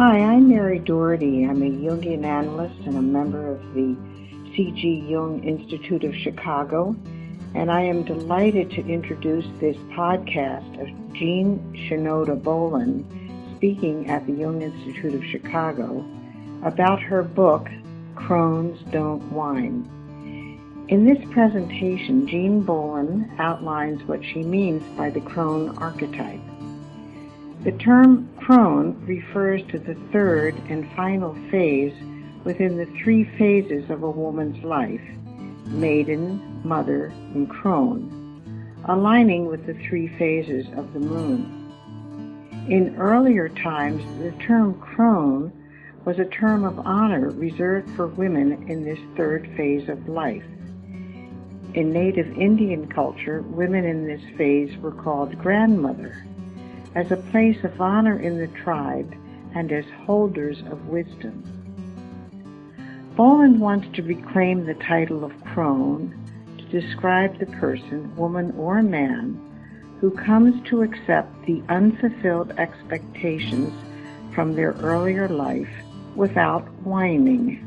Hi, I'm Mary Doherty. I'm a Jungian analyst and a member of the C.G. Jung Institute of Chicago, and I am delighted to introduce this podcast of Jean Shinoda Bolen speaking at the Jung Institute of Chicago about her book, Crones Don't Whine. In this presentation, Jean Bolen outlines what she means by the crone archetype. The term crone refers to the third and final phase within the three phases of a woman's life, maiden, mother, and crone, aligning with the three phases of the moon. In earlier times, the term crone was a term of honor reserved for women in this third phase of life. In native Indian culture, women in this phase were called grandmother, as a place of honor in the tribe and as holders of wisdom. Bolen wants to reclaim the title of crone to describe the person, woman or man, who comes to accept the unfulfilled expectations from their earlier life without whining.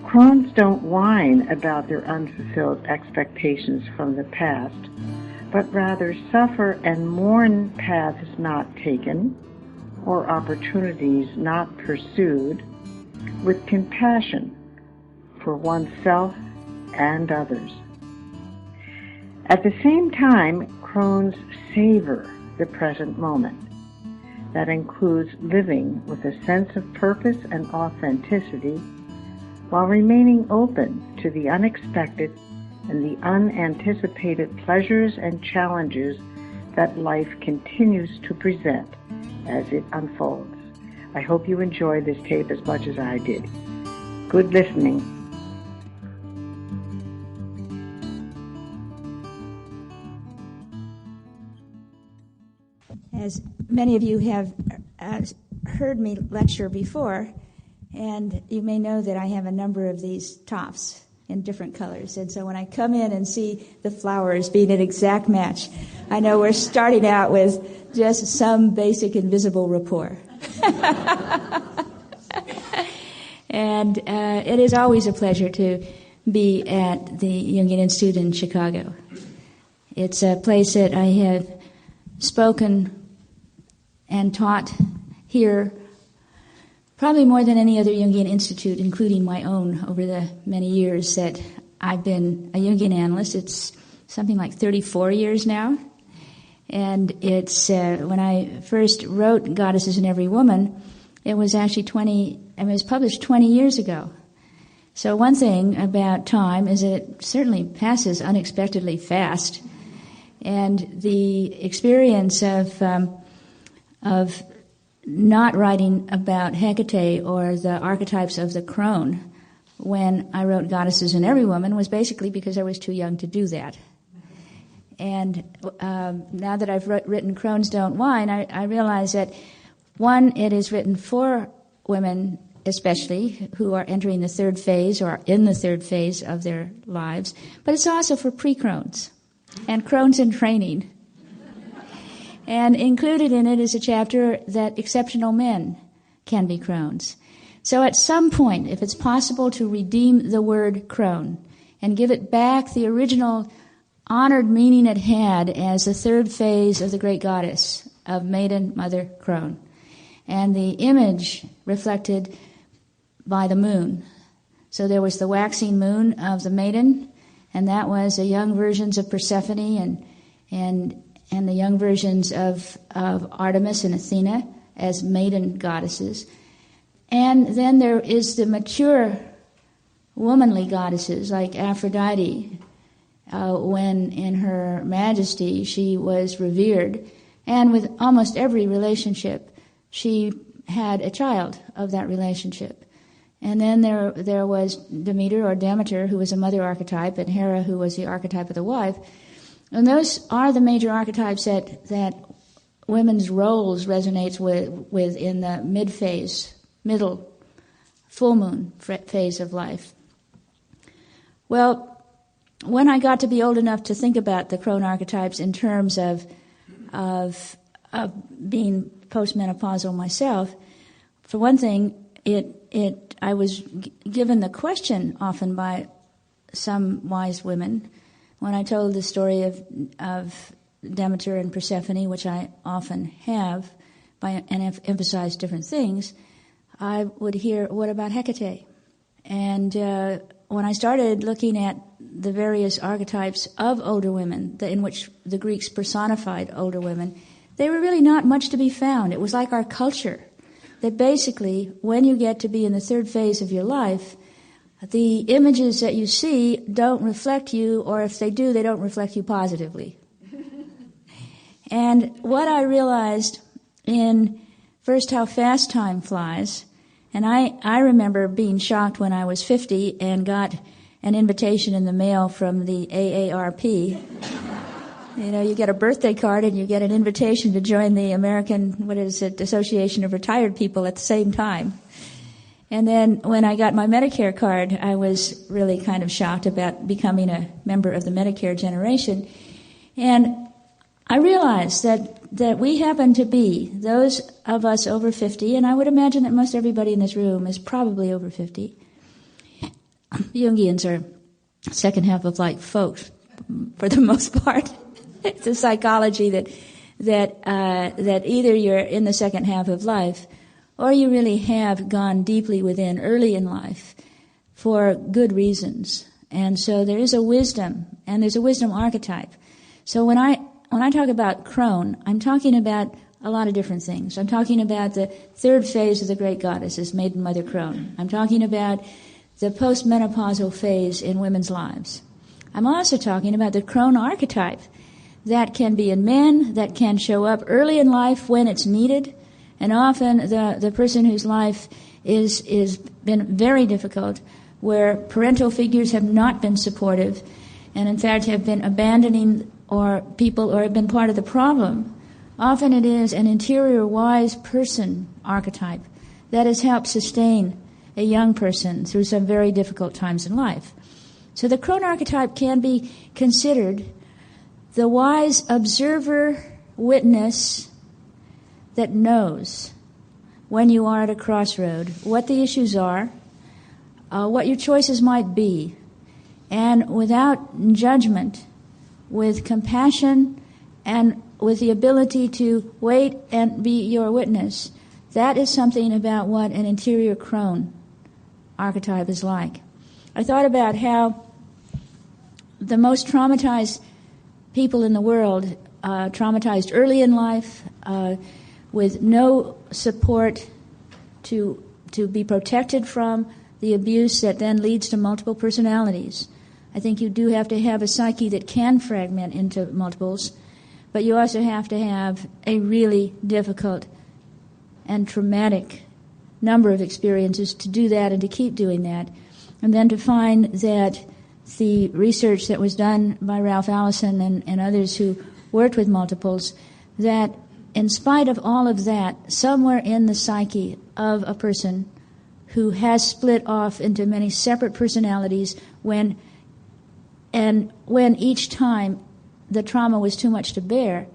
Crones don't whine about their unfulfilled expectations from the past, but rather suffer and mourn paths not taken or opportunities not pursued with compassion for oneself and others. At the same time, crones savor the present moment. That includes living with a sense of purpose and authenticity while remaining open to the unexpected and the unanticipated pleasures and challenges that life continues to present as it unfolds. I hope you enjoy this tape as much as I did. Good listening. As many of you have heard me lecture before, and you may know that I have a number of these tops in different colors. And so when I come in and see the flowers being an exact match, I know we're starting out with just some basic invisible rapport. And it is always a pleasure to be at the Jungian Institute in Chicago. It's a place that I have spoken and taught here probably more than any other Jungian institute, including my own, over the many years that I've been a Jungian analyst. It's something like 34 years now. And it's when I first wrote Goddesses in Every Woman, it was actually it was published 20 years ago. So one thing about time is that it certainly passes unexpectedly fast. And the experience of not writing about Hecate or the archetypes of the crone when I wrote Goddesses in Every Woman was basically because I was too young to do that. And now that I've written Crones Don't Whine, I realize that, one, it is written for women especially who are entering the third phase or are in the third phase of their lives, but it's also for pre-crones and crones in training. And included in it is a chapter that exceptional men can be crones. So at some point, if it's possible to redeem the word crone and give it back the original honored meaning it had as the third phase of the great goddess of maiden, mother, crone, and the image reflected by the moon. So there was the waxing moon of the maiden, and that was the young versions of Persephone and the young versions of Artemis and Athena as maiden goddesses. And then there is the mature womanly goddesses like Aphrodite, when in her majesty she was revered. And with almost every relationship, she had a child of that relationship. And then there was Demeter or Demeter, who was a mother archetype, and Hera, who was the archetype of the wife. And those are the major archetypes that women's roles resonates with in the middle full moon phase of life. Well, when I got to be old enough to think about the crone archetypes in terms of being postmenopausal myself, for one thing, I was given the question often by some wise women when I told the story of Demeter and Persephone, which I often have, and emphasize different things. I would hear, what about Hecate? And when I started looking at the various archetypes of older women, in which the Greeks personified older women, they were really not much to be found. It was like our culture, that basically, when you get to be in the third phase of your life, the images that you see don't reflect you, or if they do, they don't reflect you positively. And what I realized in first how fast time flies, and I remember being shocked when I was 50 and got an invitation in the mail from the AARP. You know, you get a birthday card and you get an invitation to join the American, Association of Retired People at the same time. And then when I got my Medicare card, I was really kind of shocked about becoming a member of the Medicare generation. And I realized that we happen to be, those of us over 50, and I would imagine that most everybody in this room is probably over 50. Jungians are second half of life folks, for the most part. It's a psychology that either you're in the second half of life, or you really have gone deeply within early in life for good reasons. And so there is a wisdom, and there's a wisdom archetype. So when I talk about Crone, I'm talking about a lot of different things. I'm talking about the third phase of the great goddesses, Maiden Mother Crone. I'm talking about the postmenopausal phase in women's lives. I'm also talking about the Crone archetype that can be in men, that can show up early in life when it's needed, and often the person whose life is been very difficult, where parental figures have not been supportive, and in fact have been abandoning or have been part of the problem. Often it is an interior wise person archetype that has helped sustain a young person through some very difficult times in life. So the Crone archetype can be considered the wise observer, witness that knows when you are at a crossroad what the issues are, what your choices might be, and without judgment, with compassion and with the ability to wait and be your witness. That is something about what an interior Crone archetype is like. I thought about how the most traumatized people in the world, traumatized early in life, with no support to be protected from the abuse that then leads to multiple personalities. I think you do have to have a psyche that can fragment into multiples, but you also have to have a really difficult and traumatic number of experiences to do that and to keep doing that. And then to find that the research that was done by Ralph Allison and others who worked with multiples, that in spite of all of that, somewhere in the psyche of a person who has split off into many separate personalities when each time the trauma was too much to bear,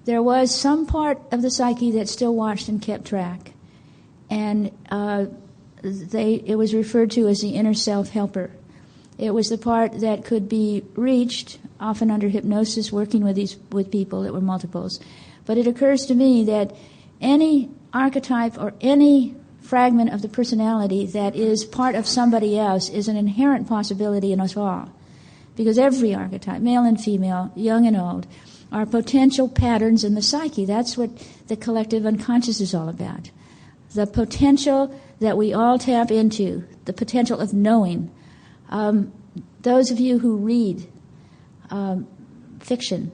there was some part of the psyche that still watched and kept track. And it was referred to as the inner self-helper. It was the part that could be reached, often under hypnosis, working with people that were multiples. But it occurs to me that any archetype or any fragment of the personality that is part of somebody else is an inherent possibility in us all. Because every archetype, male and female, young and old, are potential patterns in the psyche. That's what the collective unconscious is all about. The potential that we all tap into, the potential of knowing. Those of you who read fiction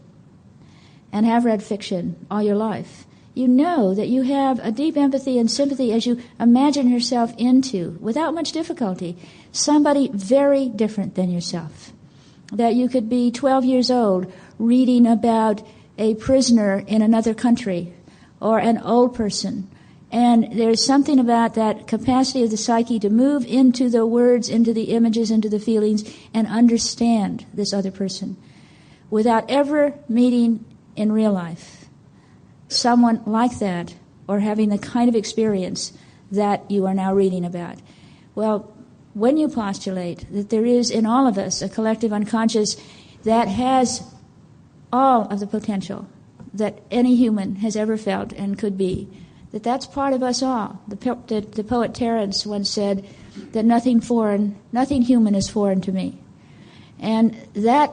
and have read fiction all your life, you know that you have a deep empathy and sympathy as you imagine yourself into, without much difficulty, somebody very different than yourself. That you could be 12 years old reading about a prisoner in another country or an old person. And there's something about that capacity of the psyche to move into the words, into the images, into the feelings, and understand this other person without ever meeting in real life someone like that or having the kind of experience that you are now reading about? Well, when you postulate that there is in all of us a collective unconscious that has all of the potential that any human has ever felt and could be, that's part of us all. The poet Terence once said that nothing human is foreign to me. And that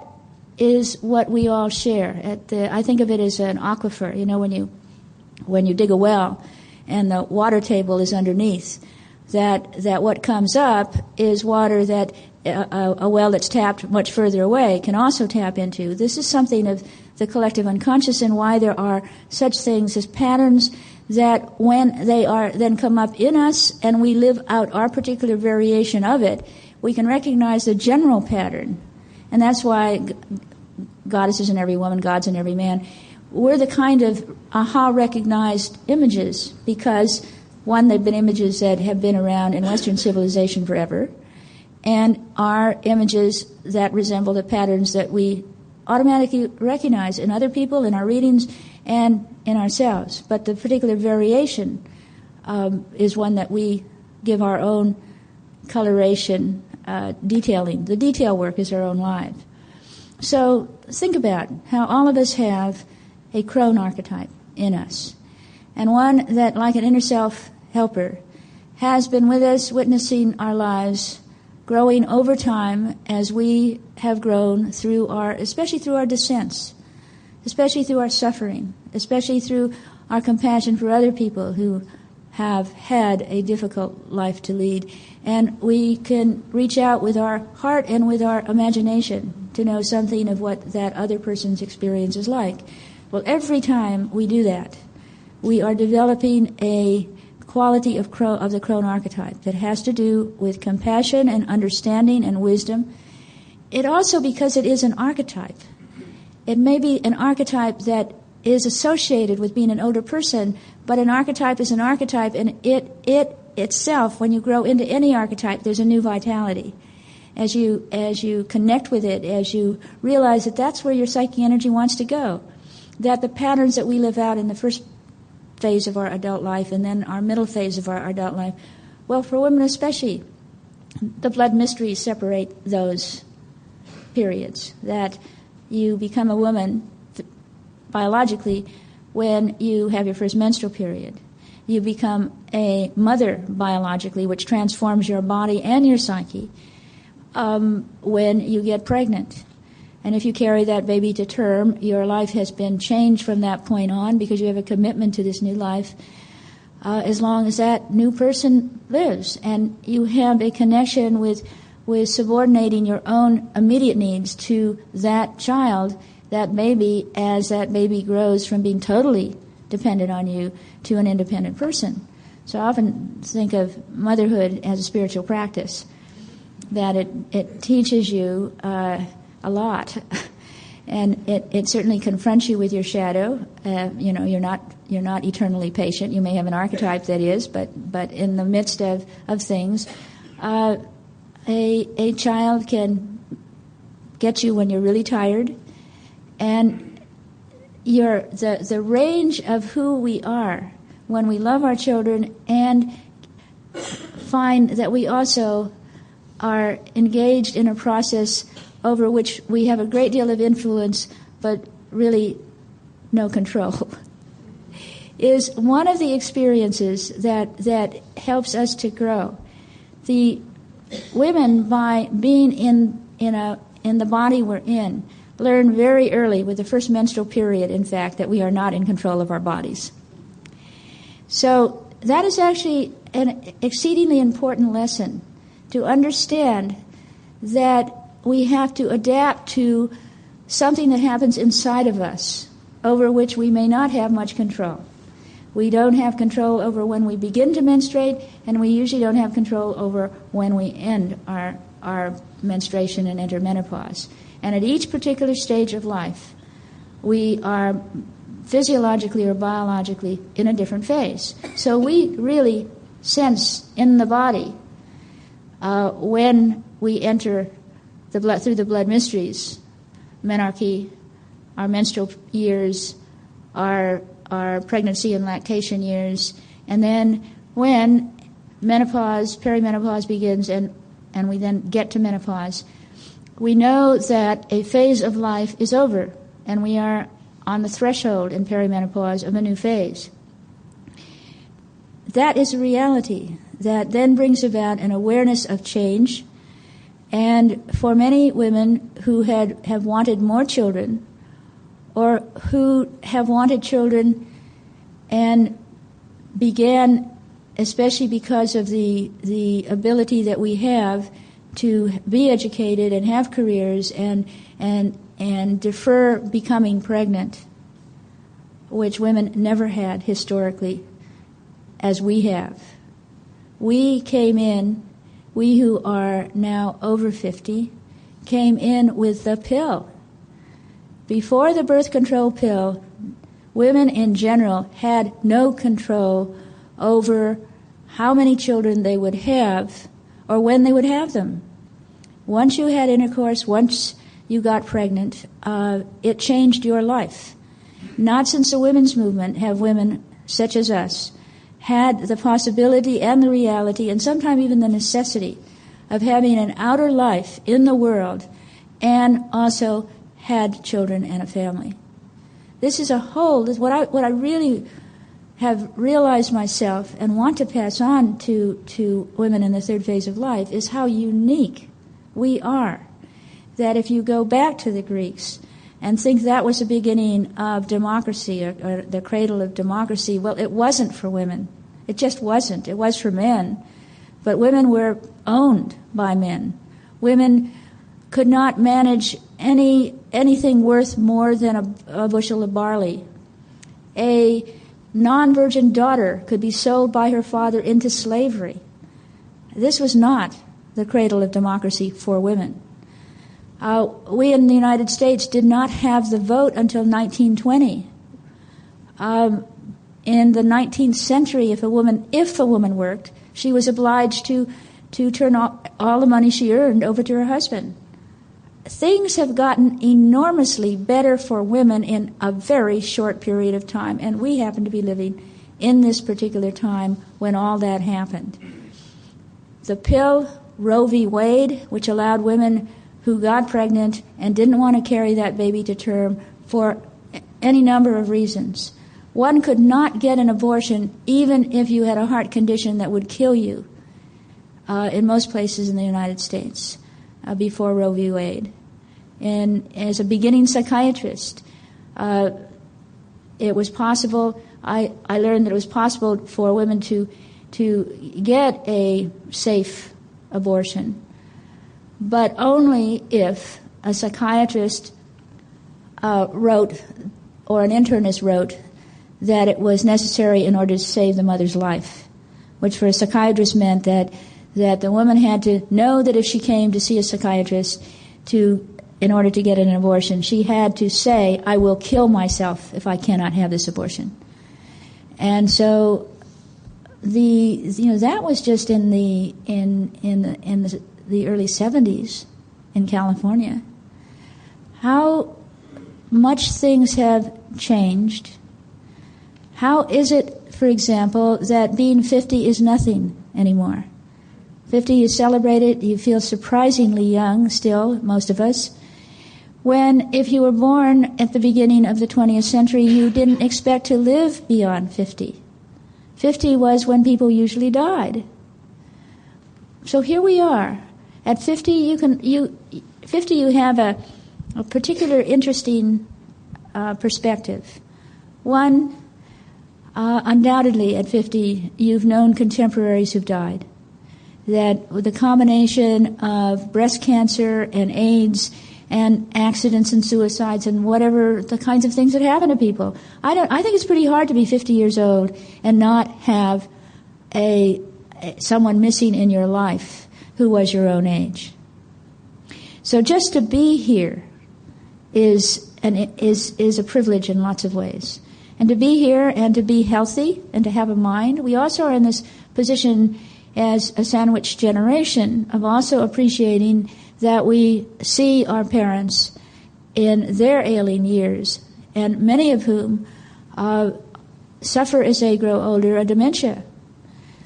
is what we all share. I think of it as an aquifer. You know, when you dig a well and the water table is underneath, that what comes up is water that a well that's tapped much further away can also tap into. This is something of the collective unconscious, and why there are such things as patterns that when they are then come up in us and we live out our particular variation of it, we can recognize the general pattern. And that's why God is in every woman, God's in every man. We're the kind of aha-recognized images because, one, they've been images that have been around in Western civilization forever, and are images that resemble the patterns that we automatically recognize in other people, in our readings, and in ourselves. But the particular variation is one that we give our own coloration, detailing. The detail work is our own life. So think about how all of us have a crone archetype in us, and one that, like an inner self helper, has been with us, witnessing our lives, growing over time as we have grown especially through our descents, especially through our suffering, especially through our compassion for other people who have had a difficult life to lead. And we can reach out with our heart and with our imagination to know something of what that other person's experience is like. Well, every time we do that, we are developing a quality of the crone archetype that has to do with compassion and understanding and wisdom. It also, because it is an archetype, it may be an archetype that is associated with being an older person, but an archetype is an archetype, and it itself, when you grow into any archetype, there's a new vitality. As you connect with it, as you realize that that's where your psychic energy wants to go, that the patterns that we live out in the first phase of our adult life and then our middle phase of our adult life, well, for women especially, the blood mysteries separate those periods. That you become a woman biologically when you have your first menstrual period. You become a mother biologically, which transforms your body and your psyche when you get pregnant. And if you carry that baby to term, your life has been changed from that point on because you have a commitment to this new life as long as that new person lives. And you have a connection with subordinating your own immediate needs to that child, that baby, as that baby grows from being totally dependent on you to an independent person. So I often think of motherhood as a spiritual practice, that it teaches you a lot, and it certainly confronts you with your shadow. You're not eternally patient. You may have an archetype that is, but in the midst of things, a child can get you when you're really tired, and the range of who we are when we love our children and find that we also are engaged in a process over which we have a great deal of influence but really no control, is one of the experiences that helps us to grow. The women, by being in the body we're in, learn very early, with the first menstrual period, in fact, that we are not in control of our bodies. So that is actually an exceedingly important lesson, to understand that we have to adapt to something that happens inside of us, over which we may not have much control. We don't have control over when we begin to menstruate, and we usually don't have control over when we end our menstruation and enter menopause. And at each particular stage of life, we are physiologically or biologically in a different phase. So we really sense in the body when we enter through the blood mysteries, menarche, our menstrual years, our pregnancy and lactation years, and then when menopause, perimenopause begins, and we then get to menopause, we know that a phase of life is over, and we are on the threshold in perimenopause of a new phase. That is a reality that then brings about an awareness of change. And for many women who have wanted more children, or who have wanted children and began, especially because of the ability that we have to be educated and have careers and defer becoming pregnant, which women never had historically, as we have. We came in, we who are now over 50, came in with the pill. Before the birth control pill, women in general had no control over how many children they would have or when they would have them. Once you had intercourse, once you got pregnant, it changed your life. Not since the women's movement have women such as us had the possibility and the reality, and sometimes even the necessity, of having an outer life in the world and also had children and a family. This is a whole, what I really have realized myself and want to pass on to women in the third phase of life is how unique we are. That if you go back to the Greeks and think that was the beginning of democracy or the cradle of democracy, well, it wasn't for women. It just wasn't. It was for men. But women were owned by men. Women could not manage anything worth more than a bushel of barley. A non-virgin daughter could be sold by her father into slavery. This was not the cradle of democracy for women. We in the United States did not have the vote until 1920. In the 19th century, if a woman worked, she was obliged to turn all the money she earned over to her husband. Things have gotten enormously better for women in a very short period of time, and we happen to be living in this particular time when all that happened. The pill, Roe v. Wade, which allowed women who got pregnant and didn't want to carry that baby to term for any number of reasons. One could not get an abortion even if you had a heart condition that would kill you in most places in the United States before Roe v. Wade. And as a beginning psychiatrist, it was possible, I learned that it was possible for women to get a safe abortion, but only if a psychiatrist wrote, or an internist wrote, that it was necessary in order to save the mother's life, which for a psychiatrist meant that the woman had to know that if she came to see a psychiatrist in order to get an abortion, she had to say, "I will kill myself if I cannot have this abortion." And so that was just in the early 70s in California. How much things have changed. How is it, for example, that being 50 is nothing anymore? 50, you celebrate it, you feel surprisingly young still, most of us, when if you were born at the beginning of the 20th century, you didn't expect to live beyond 50. 50 was when people usually died. So here we are. At 50, you have a particular interesting perspective. One, undoubtedly at 50, you've known contemporaries who've died. That with the combination of breast cancer and AIDS and accidents and suicides and whatever the kinds of things that happen to people, I think it's pretty hard to be 50 years old and not have someone missing in your life who was your own age. So just to be here is a privilege in lots of ways. And to be here and to be healthy and to have a mind, we also are in this position as a sandwich generation of also appreciating that we see our parents in their ailing years, and many of whom suffer as they grow older a dementia.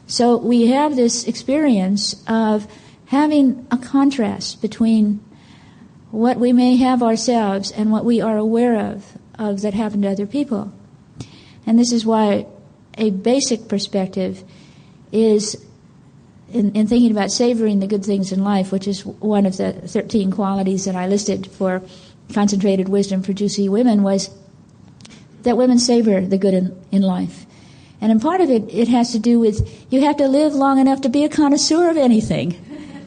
So we have this experience of having a contrast between what we may have ourselves and what we are aware of that happen to other people. And this is why a basic perspective is, in thinking about savoring the good things in life, which is one of the 13 qualities that I listed for concentrated wisdom for juicy women, was that women savor the good in life. And in part of it has to do with you have to live long enough to be a connoisseur of anything.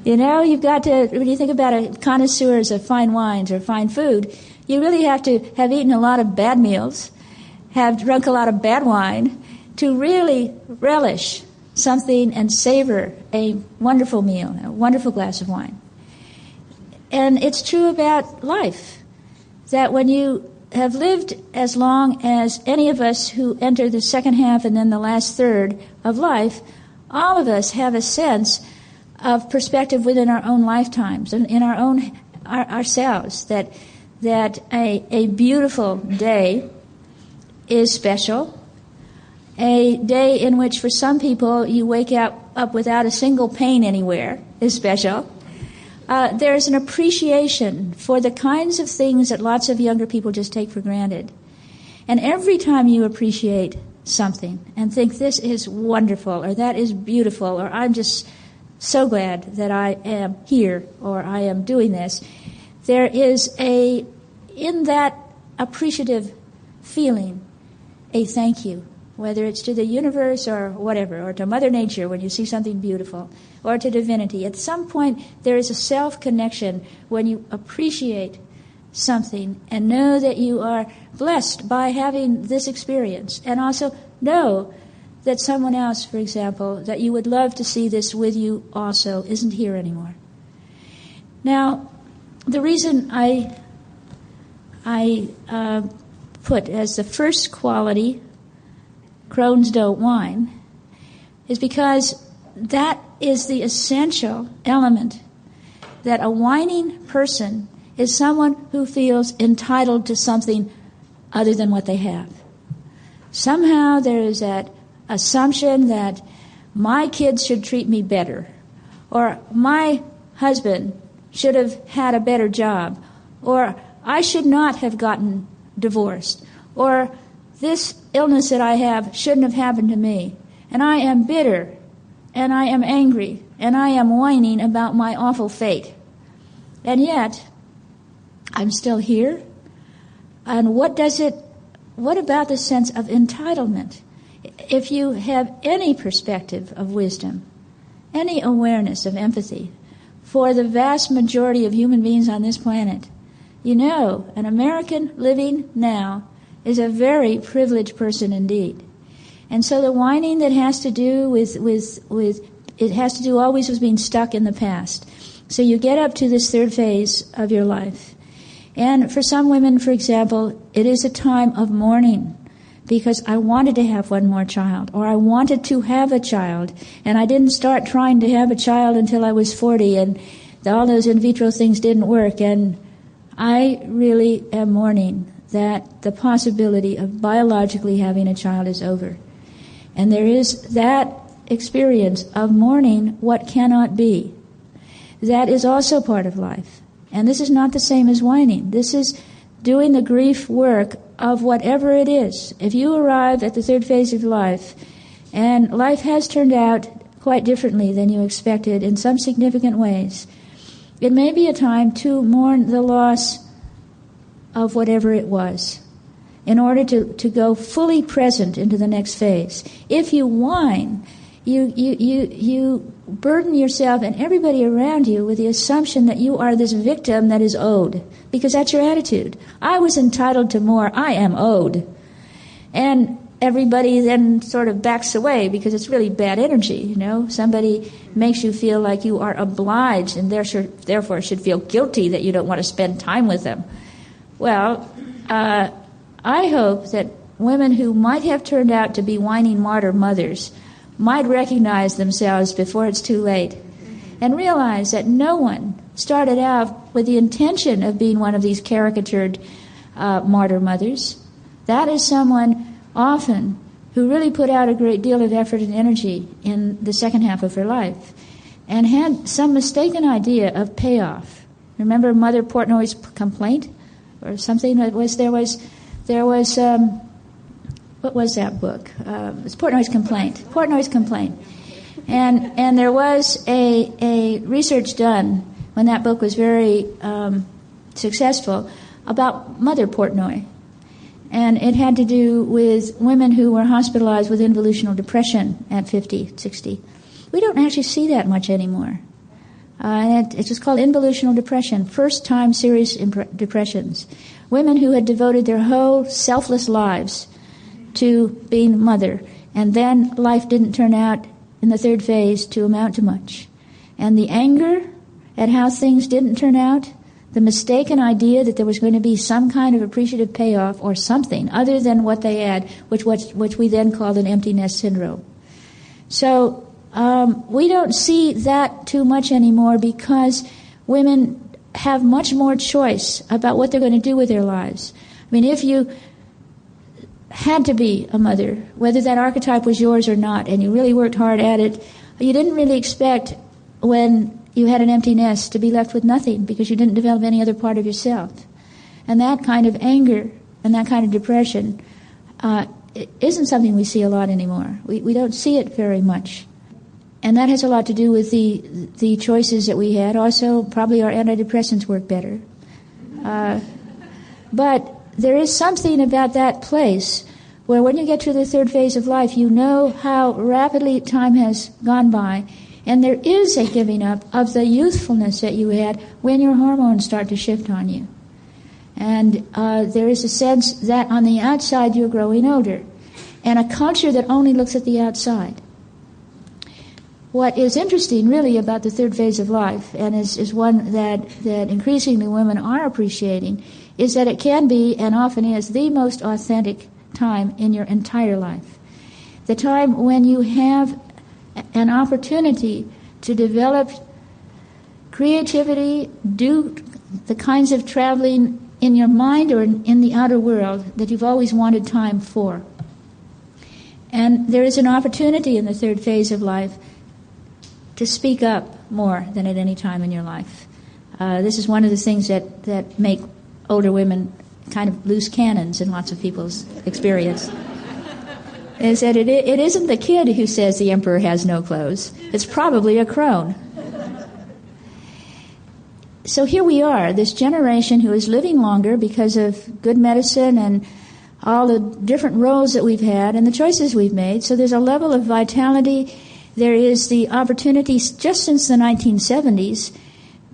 You know, you've got to, when you think about a connoisseurs of fine wines or fine food, you really have to have eaten a lot of bad meals, have drunk a lot of bad wine, to really relish something and savor a wonderful meal, a wonderful glass of wine. And it's true about life, that when you have lived as long as any of us who enter the second half and then the last third of life, all of us have a sense of perspective within our own lifetimes and in our own ourselves, that a beautiful day is special. A day in which for some people you wake up without a single pain anywhere is special. There's an appreciation for the kinds of things that lots of younger people just take for granted. And every time you appreciate something and think this is wonderful or that is beautiful or I'm just so glad that I am here or I am doing this, there is in that appreciative feeling, a thank you. Whether it's to the universe or whatever, or to Mother Nature when you see something beautiful, or to divinity. At some point, there is a self-connection when you appreciate something and know that you are blessed by having this experience, and also know that someone else, for example, that you would love to see this with you also, isn't here anymore. Now, the reason I put as the first quality Crones Don't Whine is because that is the essential element, that a whining person is someone who feels entitled to something other than what they have. Somehow there is that assumption that my kids should treat me better, or my husband should have had a better job, or I should not have gotten divorced, or this illness that I have shouldn't have happened to me. And I am bitter, and I am angry, and I am whining about my awful fate. And yet, I'm still here. And what about the sense of entitlement? If you have any perspective of wisdom, any awareness of empathy for the vast majority of human beings on this planet, you know an American living now is a very privileged person indeed. And so the whining that has to do with it has to do always with being stuck in the past. So you get up to this third phase of your life. And for some women, for example, it is a time of mourning because I wanted to have one more child, or I wanted to have a child, and I didn't start trying to have a child until I was 40, and all those in vitro things didn't work, and I really am mourning that the possibility of biologically having a child is over. And there is that experience of mourning what cannot be. That is also part of life. And this is not the same as whining. This is doing the grief work of whatever it is. If you arrive at the third phase of life, and life has turned out quite differently than you expected in some significant ways, it may be a time to mourn the loss of whatever it was, in order to go fully present into the next phase. If you whine, you burden yourself and everybody around you with the assumption that you are this victim that is owed, because that's your attitude. I was entitled to more, I am owed. And everybody then sort of backs away because it's really bad energy, you know. Somebody makes you feel like you are obliged and therefore should feel guilty that you don't want to spend time with them. Well, I hope that women who might have turned out to be whining martyr mothers might recognize themselves before it's too late and realize that no one started out with the intention of being one of these caricatured martyr mothers. That is someone often who really put out a great deal of effort and energy in the second half of her life and had some mistaken idea of payoff. Remember Mother Portnoy's complaint or something? What was that book? It's Portnoy's Complaint. Portnoy's Complaint. And there was a research done when that book was very successful about Mother Portnoy. And it had to do with women who were hospitalized with involutional depression at 50, 60. We don't actually see that much anymore. It's just called involutional depression, first-time serious depressions. Women who had devoted their whole selfless lives to being mother, and then life didn't turn out in the third phase to amount to much. And the anger at how things didn't turn out, the mistaken idea that there was going to be some kind of appreciative payoff or something other than what they had, which we then called an empty nest syndrome. So we don't see that too much anymore because women have much more choice about what they're going to do with their lives. I mean, if you had to be a mother, whether that archetype was yours or not, and you really worked hard at it, you didn't really expect when you had an empty nest to be left with nothing because you didn't develop any other part of yourself. And that kind of anger and that kind of depression isn't something we see a lot anymore. We don't see it very much. And that has a lot to do with the choices that we had. Also, probably our antidepressants work better. But there is something about that place where when you get to the third phase of life, you know how rapidly time has gone by, and there is a giving up of the youthfulness that you had when your hormones start to shift on you. And there is a sense that on the outside you're growing older, and a culture that only looks at the outside. What is interesting really about the third phase of life, and is one that increasingly women are appreciating, is that it can be, and often is, the most authentic time in your entire life. The time when you have an opportunity to develop creativity, do the kinds of traveling in your mind or in the outer world that you've always wanted time for. And there is an opportunity in the third phase of life to speak up more than at any time in your life. This is one of the things that make older women kind of loose cannons in lots of people's experience. Is that it isn't the kid who says the emperor has no clothes. It's probably a crone. So here we are, this generation who is living longer because of good medicine and all the different roles that we've had and the choices we've made. So there's a level of vitality. There is the opportunity just since the 1970s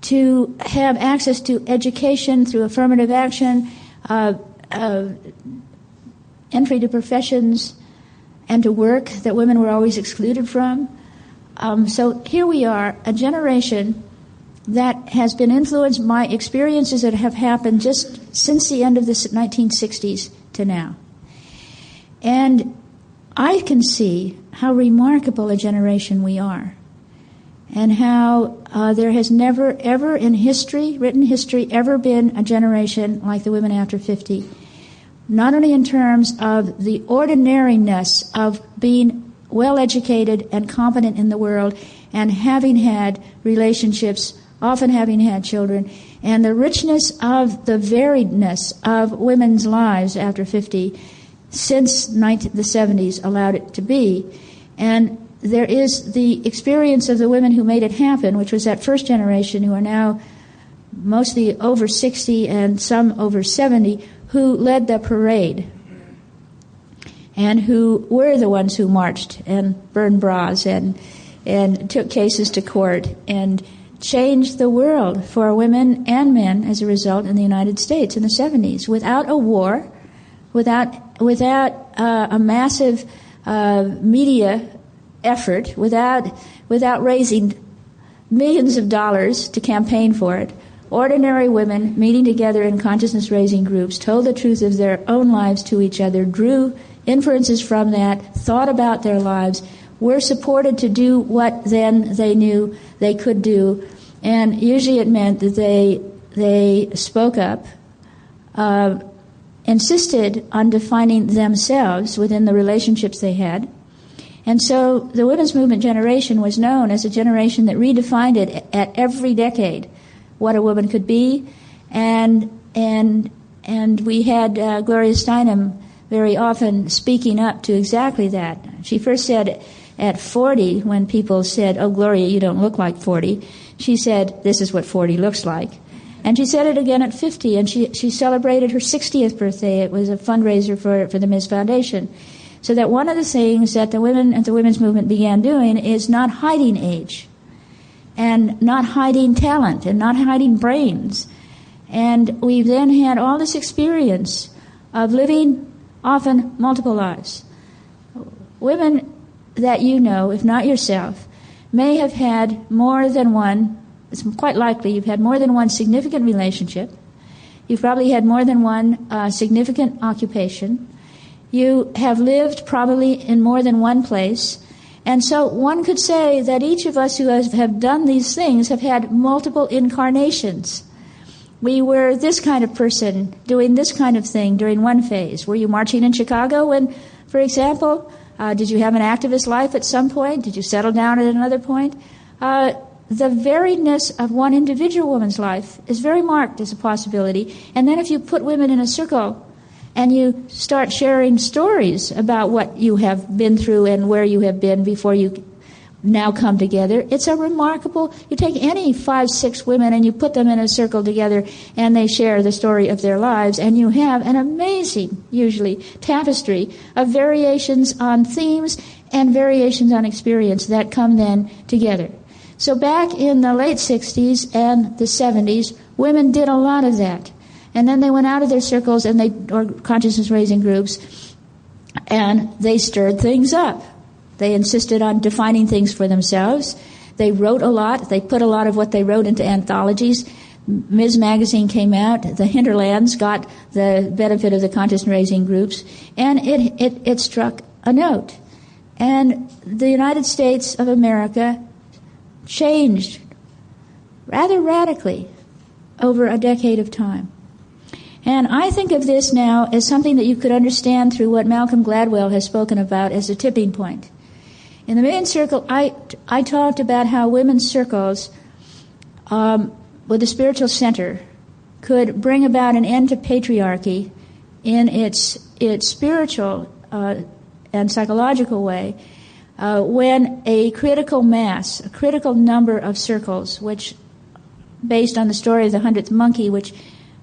to have access to education through affirmative action, entry to professions, and to work that women were always excluded from. So here we are, a generation that has been influenced by experiences that have happened just since the end of the 1960s to now. And I can see how remarkable a generation we are, and how there has never, ever in history, written history, ever been a generation like the women after 50. Not only in terms of the ordinariness of being well-educated and competent in the world and having had relationships, often having had children, and the richness of the variedness of women's lives after 50 since the 70s allowed it to be. And there is the experience of the women who made it happen, which was that first generation who are now mostly over 60 and some over 70, who led the parade and who were the ones who marched and burned bras and took cases to court and changed the world for women and men as a result in the United States in the 70s, without a war, without a massive media effort, without raising millions of dollars to campaign for it. Ordinary women meeting together in consciousness-raising groups told the truth of their own lives to each other, drew inferences from that, thought about their lives, were supported to do what then they knew they could do, and usually it meant that they spoke up insisted on defining themselves within the relationships they had. And so the women's movement generation was known as a generation that redefined it at every decade, what a woman could be. And we had Gloria Steinem very often speaking up to exactly that. She first said at 40, when people said, "Oh, Gloria, you don't look like 40," she said, "This is what 40 looks like." And she said it again at 50, and she celebrated her 60th birthday. It was a fundraiser for the Ms. Foundation. So that one of the things that the women at the women's movement began doing is not hiding age, and not hiding talent, and not hiding brains. And we then had all this experience of living often multiple lives. Women that you know, if not yourself, may have had more than one, it's quite likely you've had more than one significant relationship. You've probably had more than one significant occupation. You have lived probably in more than one place. And so one could say that each of us who have done these things have had multiple incarnations. We were this kind of person doing this kind of thing during one phase. Were you marching in Chicago when, for example? Did you have an activist life at some point? Did you settle down at another point? The variedness of one individual woman's life is very marked as a possibility. And then if you put women in a circle and you start sharing stories about what you have been through and where you have been before you now come together, it's a remarkable, you take any 5, 6 women and you put them in a circle together and they share the story of their lives, and you have an amazing, usually, tapestry of variations on themes and variations on experience that come then together. So back in the late 60s and the 70s, women did a lot of that. And then they went out of their circles or consciousness-raising groups, and they stirred things up. They insisted on defining things for themselves. They wrote a lot. They put a lot of what they wrote into anthologies. Ms. Magazine came out. The Hinterlands got the benefit of the consciousness-raising groups, and it struck a note. And the United States of America changed rather radically over a decade of time. And I think of this now as something that you could understand through what Malcolm Gladwell has spoken about as a tipping point. In the main circle, I talked about how women's circles with a spiritual center could bring about an end to patriarchy in its spiritual and psychological way when a critical mass, a critical number of circles, which, based on the story of the 100th monkey, which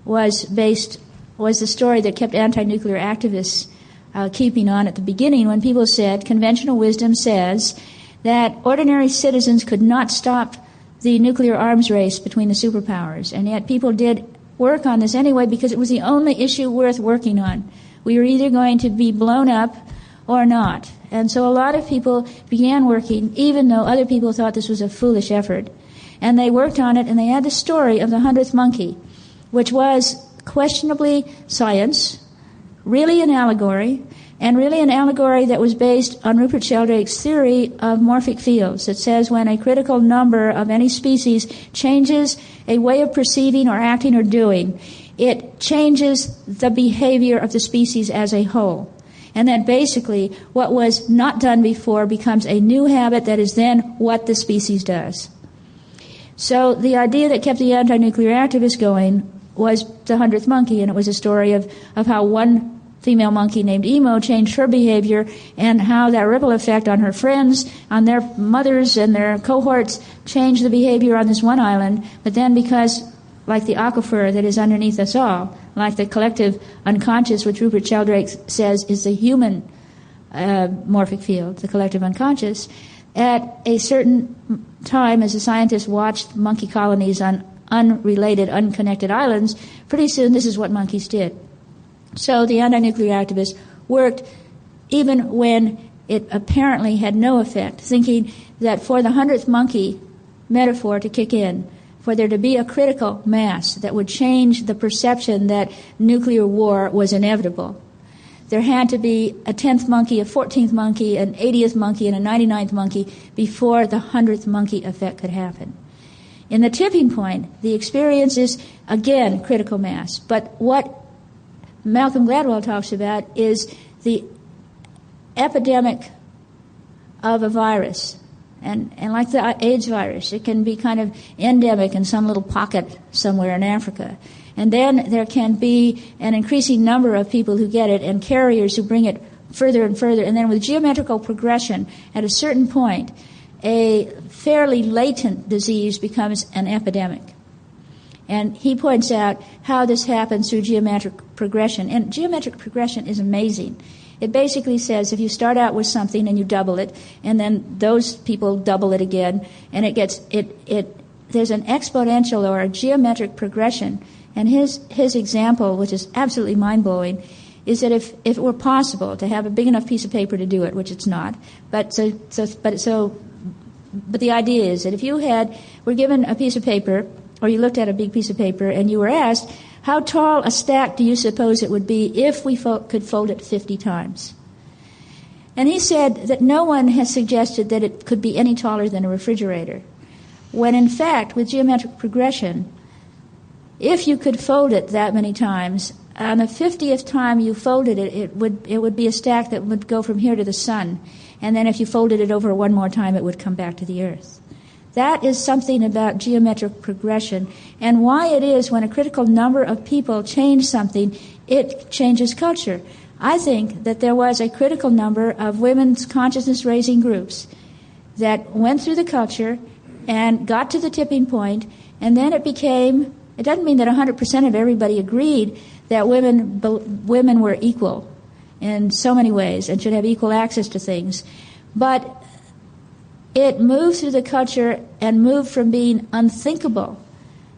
was the story that kept anti-nuclear activists keeping on at the beginning, when people said, conventional wisdom says that ordinary citizens could not stop the nuclear arms race between the superpowers, and yet people did work on this anyway because it was the only issue worth working on. We were either going to be blown up or not. And so a lot of people began working, even though other people thought this was a foolish effort. And they worked on it, and they had the story of the 100th monkey, which was questionably science, really an allegory, and really an allegory that was based on Rupert Sheldrake's theory of morphic fields. It says when a critical number of any species changes a way of perceiving or acting or doing, it changes the behavior of the species as a whole. And that basically what was not done before becomes a new habit that is then what the species does. So the idea that kept the anti-nuclear activists going was the 100th monkey, and it was a story of how one female monkey named Emo changed her behavior and how that ripple effect on her friends, on their mothers and their cohorts changed the behavior on this one island. But then because, like the aquifer that is underneath us all, like the collective unconscious, which Rupert Sheldrake says is the human morphic field, the collective unconscious, at a certain time, as the scientists watched monkey colonies on unrelated, unconnected islands, pretty soon this is what monkeys did. So the anti-nuclear activists worked even when it apparently had no effect, thinking that for the 100th monkey metaphor to kick in, for there to be a critical mass that would change the perception that nuclear war was inevitable, there had to be a 10th monkey, a 14th monkey, an 80th monkey, and a 99th monkey before the 100th monkey effect could happen. In the tipping point, the experience is, again, critical mass. But what Malcolm Gladwell talks about is the epidemic of a virus. And like the AIDS virus, it can be kind of endemic in some little pocket somewhere in Africa. And then there can be an increasing number of people who get it and carriers who bring it further and further. And then with geometrical progression, at a certain point, a fairly latent disease becomes an epidemic. And he points out how this happens through geometric progression. And geometric progression is amazing. It basically says if you start out with something and you double it, and then those people double it again, and there's an exponential or a geometric progression. And his example, which is absolutely mind-blowing, is that if it were possible to have a big enough piece of paper to do it, which it's not, but the idea is that if you were given a piece of paper, or you looked at a big piece of paper, and you were asked, how tall a stack do you suppose it would be if we could fold it 50 times? And he said that no one has suggested that it could be any taller than a refrigerator, when in fact, with geometric progression, if you could fold it that many times, on the 50th time you folded it, it would be a stack that would go from here to the sun. And then if you folded it over one more time, it would come back to the earth. That is something about geometric progression, and why it is when a critical number of people change something, it changes culture. I think that there was a critical number of women's consciousness-raising groups that went through the culture and got to the tipping point, and then it doesn't mean that 100% of everybody agreed that women were equal in so many ways and should have equal access to things, but it moved through the culture and moved from being unthinkable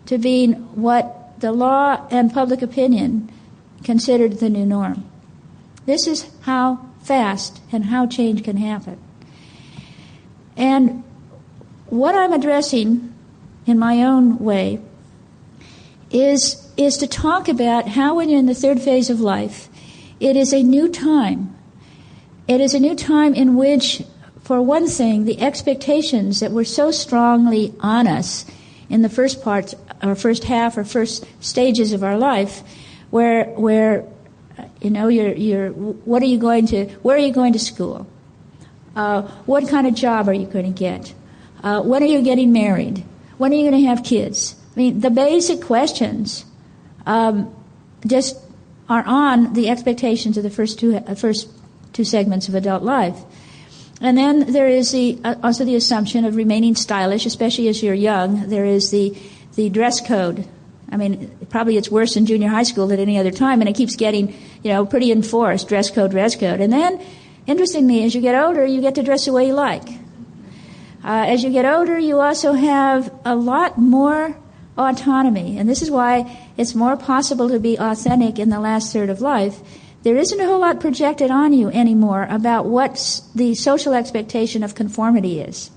to being what the law and public opinion considered the new norm. This is how fast and how change can happen. And what I'm addressing in my own way is to talk about how when you're in the third phase of life, it is a new time. It is a new time in which, for one thing, the expectations that were so strongly on us in the first part, or first half, or first stages of our life, where where are you going to school? What kind of job are you going to get? When are you getting married? When are you going to have kids? I mean, the basic questions just are on the expectations of the first two segments of adult life. And then there is also the assumption of remaining stylish, especially as you're young. There is the dress code. I mean, probably it's worse in junior high school than any other time, and it keeps getting, pretty enforced, dress code. And then, interestingly, as you get older, you get to dress the way you like. As you get older, you also have a lot more autonomy, and this is why it's more possible to be authentic in the last third of life. There isn't a whole lot projected on you anymore about what the social expectation of conformity is.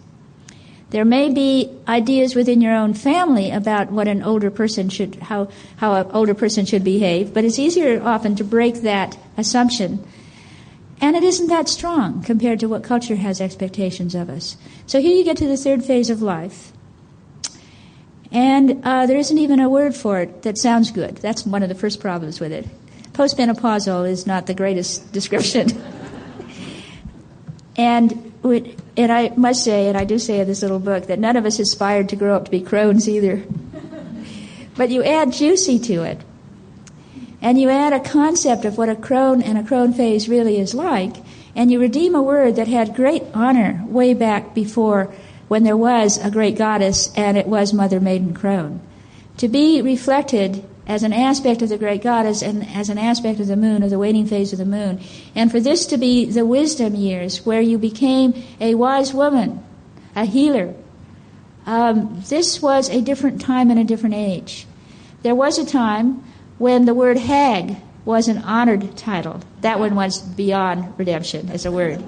There may be ideas within your own family about what an older person how an older person should behave, but it's easier often to break that assumption. And it isn't that strong compared to what culture has expectations of us. So here you get to the third phase of life. And there isn't even a word for it that sounds good. That's one of the first problems with it. Postmenopausal is not the greatest description. And I must say, and I do say in this little book, that none of us aspired to grow up to be Crones either. But you add juicy to it. And you add a concept of what a crone and a crone phase really is like, and you redeem a word that had great honor way back before, when there was a great goddess, and it was Mother Maiden Crone. To be reflected as an aspect of the great goddess and as an aspect of the moon, of the waning phase of the moon. And for this to be the wisdom years where you became a wise woman, a healer. This was a different time and a different age. There was a time when the word hag was an honored title. That one was beyond redemption as a word.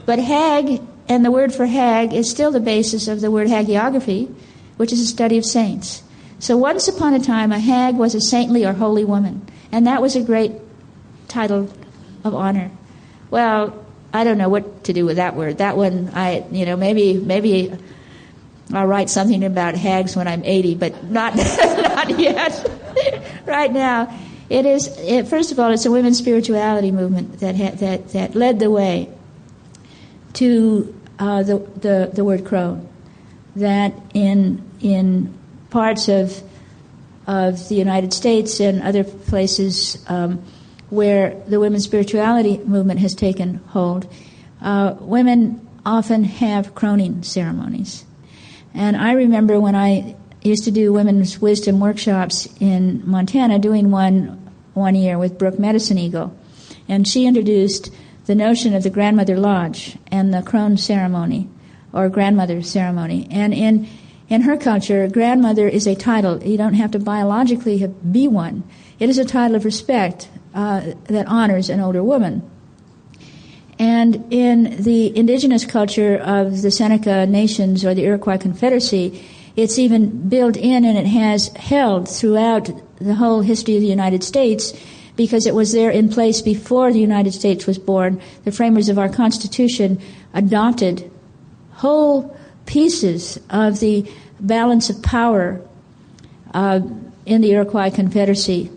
But hag, and the word for hag, is still the basis of the word hagiography, which is a study of saints. So once upon a time, a hag was a saintly or holy woman, and that was a great title of honor. Well, I don't know what to do with that word. That one, maybe I'll write something about hags when I'm 80, but not not yet. Right now, First of all, it's a women's spirituality movement that led the way to the word crone. That in parts of the United States and other places where the women's spirituality movement has taken hold, women often have croning ceremonies. And I remember when I used to do women's wisdom workshops in Montana, doing one year with Brooke Medicine Eagle, and she introduced the notion of the grandmother lodge and the crone ceremony, or grandmother ceremony. And in her culture, grandmother is a title. You don't have to biologically be one. It is a title of respect that honors an older woman. And in the indigenous culture of the Seneca Nations or the Iroquois Confederacy, it's even built in, and it has held throughout the whole history of the United States, because it was there in place before the United States was born. The framers of our Constitution adopted whole pieces of the balance of power in the Iroquois Confederacy.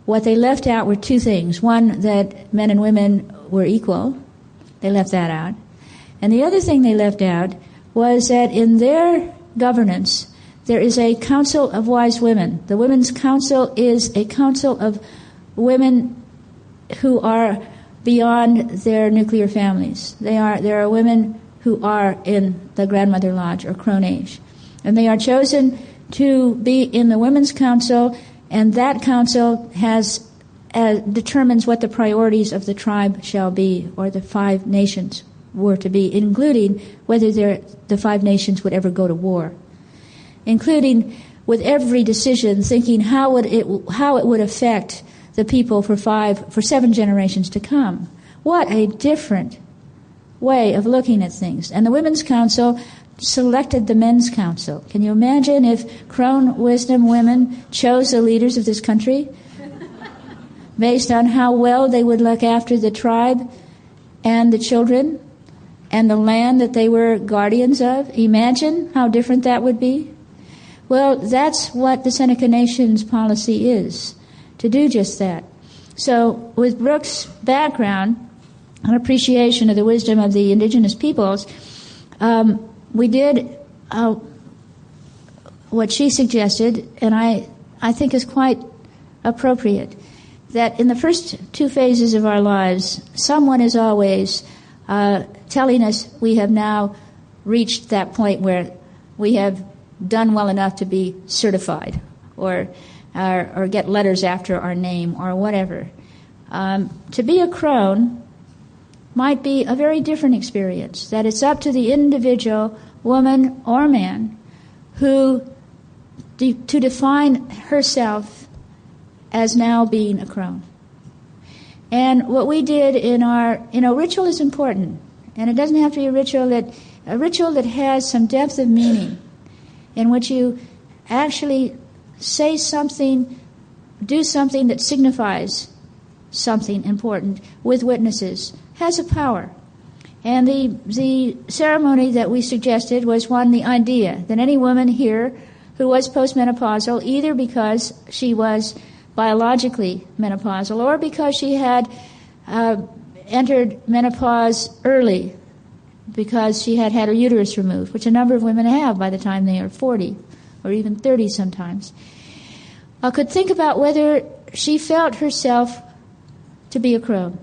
What they left out were two things. One, that men and women were equal. They left that out. And the other thing they left out was that in their governance, there is a council of wise women. The Women's Council is a council of women who are beyond their nuclear families. There are women who are in the grandmother lodge or crone age. And they are chosen to be in the Women's Council, and that council determines what the priorities of the tribe shall be, or the 5 nations were to be, including whether the 5 nations would ever go to war, including with every decision thinking how it would affect the people for 7 generations to come. What a different way of looking at things. And the Women's Council selected the Men's Council. Can you imagine if Crone wisdom women chose the leaders of this country based on how well they would look after the tribe and the children and the land that they were guardians of? Imagine how different that would be. Well, that's what the Seneca Nations policy is, to do just that. So with Brooke's background and appreciation of the wisdom of the indigenous peoples, we did what she suggested, and I think is quite appropriate, that in the first 2 phases of our lives, someone is always telling us we have now reached that point where we have done well enough to be certified or get letters after our name or whatever. To be a crone might be a very different experience, that it's up to the individual woman or man to define herself as now being a crone. And what we did in our, ritual is important, and it doesn't have to be a ritual that has some depth of meaning, in which you actually say something, do something that signifies something important with witnesses, has a power. And the ceremony that we suggested was the idea that any woman here who was postmenopausal, either because she was biologically menopausal or because she had entered menopause early because she had her uterus removed, which a number of women have by the time they are 40 or even 30 sometimes, could think about whether she felt herself to be a crone.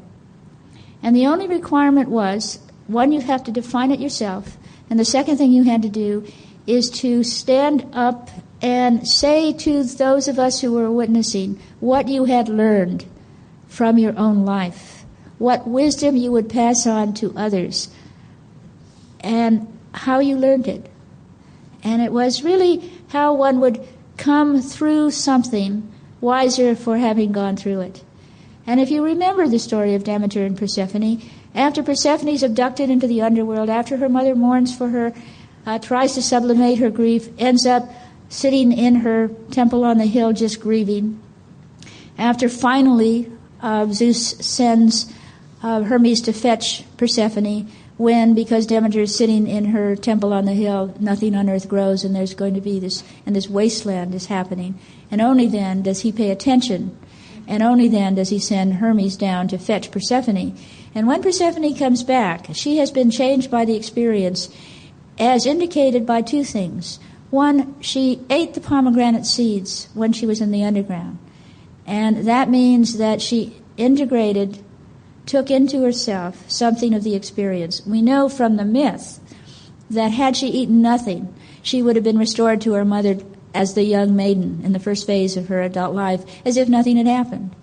And the only requirement was, one, you have to define it yourself, and the second thing you had to do is to stand up and say to those of us who were witnessing what you had learned from your own life, what wisdom you would pass on to others, and how you learned it. And it was really how one would come through something wiser for having gone through it. And if you remember the story of Demeter and Persephone, after Persephone is abducted into the underworld, after her mother mourns for her, tries to sublimate her grief, ends up sitting in her temple on the hill just grieving. After finally Zeus sends Hermes to fetch Persephone, because Demeter is sitting in her temple on the hill, nothing on earth grows, and there's going to be this wasteland is happening. And only then does he pay attention and only then does he send Hermes down to fetch Persephone. And when Persephone comes back, she has been changed by the experience, as indicated by two things. One, she ate the pomegranate seeds when she was in the underground. And that means that she took into herself something of the experience. We know from the myth that had she eaten nothing, she would have been restored to her mother as the young maiden in the first phase of her adult life, as if nothing had happened.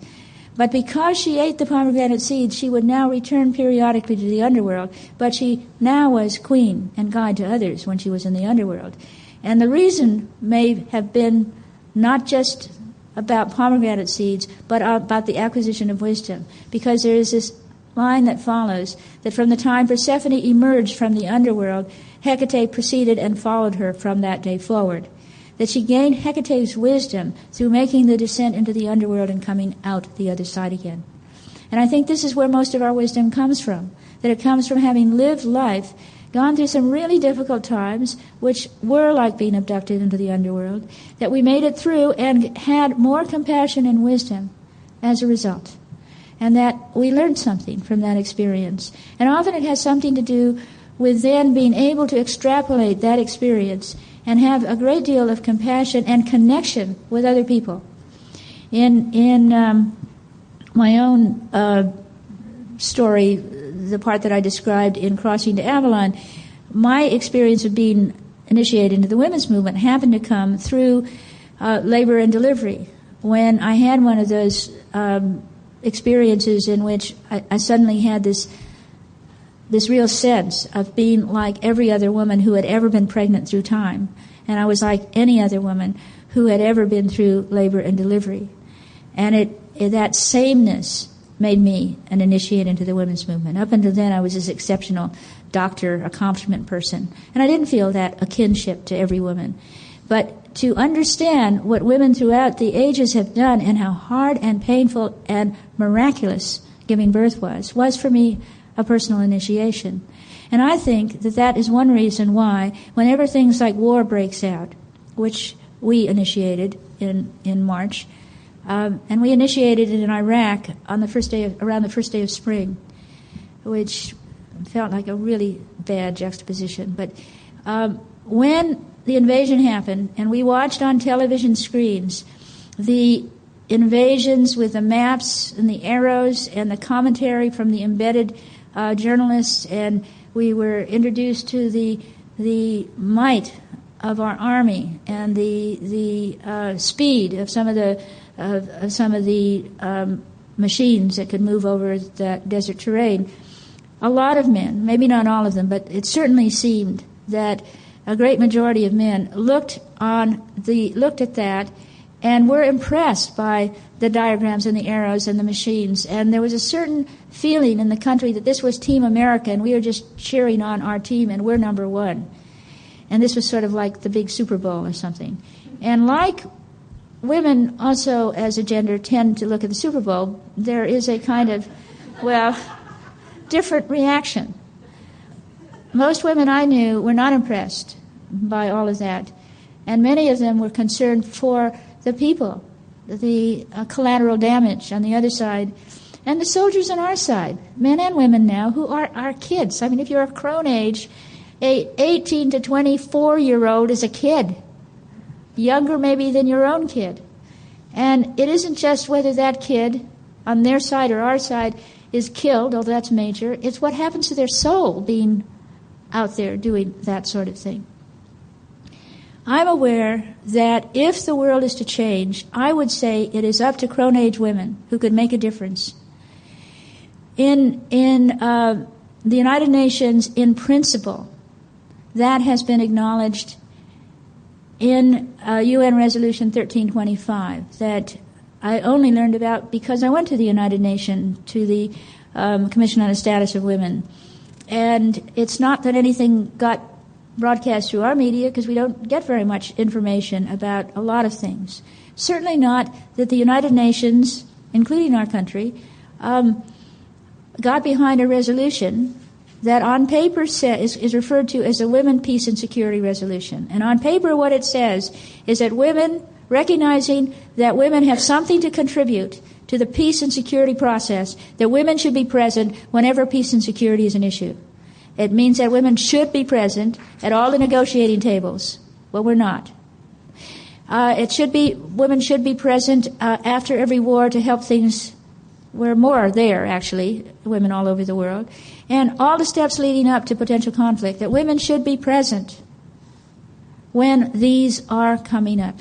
But because she ate the pomegranate seeds, she would now return periodically to the underworld, but she now was queen and guide to others when she was in the underworld. And the reason may have been not just about pomegranate seeds, but about the acquisition of wisdom, because there is this line that follows that from the time Persephone emerged from the underworld, Hecate preceded and followed her from that day forward. That she gained Hecate's wisdom through making the descent into the underworld and coming out the other side again. And I think this is where most of our wisdom comes from, that it comes from having lived life, gone through some really difficult times, which were like being abducted into the underworld, that we made it through and had more compassion and wisdom as a result. And that we learned something from that experience. And often it has something to do with then being able to extrapolate that experience and have a great deal of compassion and connection with other people. In my own story, the part that I described in Crossing to Avalon, my experience of being initiated into the women's movement happened to come through labor and delivery, when I had one of those experiences in which I suddenly had this real sense of being like every other woman who had ever been pregnant through time. And I was like any other woman who had ever been through labor and delivery. And that sameness made me an initiate into the women's movement. Up until then, I was this exceptional doctor, accomplishment person. And I didn't feel that a kinship to every woman. But to understand what women throughout the ages have done and how hard and painful and miraculous giving birth was for me a personal initiation. And I think that that is one reason why whenever things like war breaks out, which we initiated in March, and we initiated it in Iraq on around the first day of spring, which felt like a really bad juxtaposition. But when the invasion happened and we watched on television screens the invasions with the maps and the arrows and the commentary from the embedded journalists, and we were introduced to the might of our army and the speed of some of the machines that could move over that desert terrain. A lot of men, maybe not all of them, but it certainly seemed that a great majority of men looked at that and were impressed by the diagrams and the arrows and the machines. And there was a certain feeling in the country that this was Team America and we were just cheering on our team and we're number one. And this was sort of like the big Super Bowl or something. And like women also as a gender tend to look at the Super Bowl, there is a kind of, different reaction. Most women I knew were not impressed by all of that. And many of them were concerned for the people, the collateral damage on the other side, and the soldiers on our side, men and women now, who are our kids. I mean, if you're of Crone age, a 18 to 24-year-old is a kid, younger maybe than your own kid. And it isn't just whether that kid on their side or our side is killed, although that's major. It's what happens to their soul being out there doing that sort of thing. I'm aware that if the world is to change, I would say it is up to Crone age women who could make a difference. In the United Nations, in principle, that has been acknowledged in UN Resolution 1325 that I only learned about because I went to the United Nations, to the Commission on the Status of Women. And it's not that anything got broadcast through our media, because we don't get very much information about a lot of things. Certainly not that the United Nations, including our country, got behind a resolution that on paper is referred to as a Women, Peace and Security Resolution. And on paper what it says is that women, recognizing that women have something to contribute to the peace and security process that women should be present whenever peace and security is an issue. It means that women should be present at all the negotiating tables. Well, we're not. Women should be present after every war to help things. We're more there, actually, women all over the world. And all the steps leading up to potential conflict, that women should be present when these are coming up.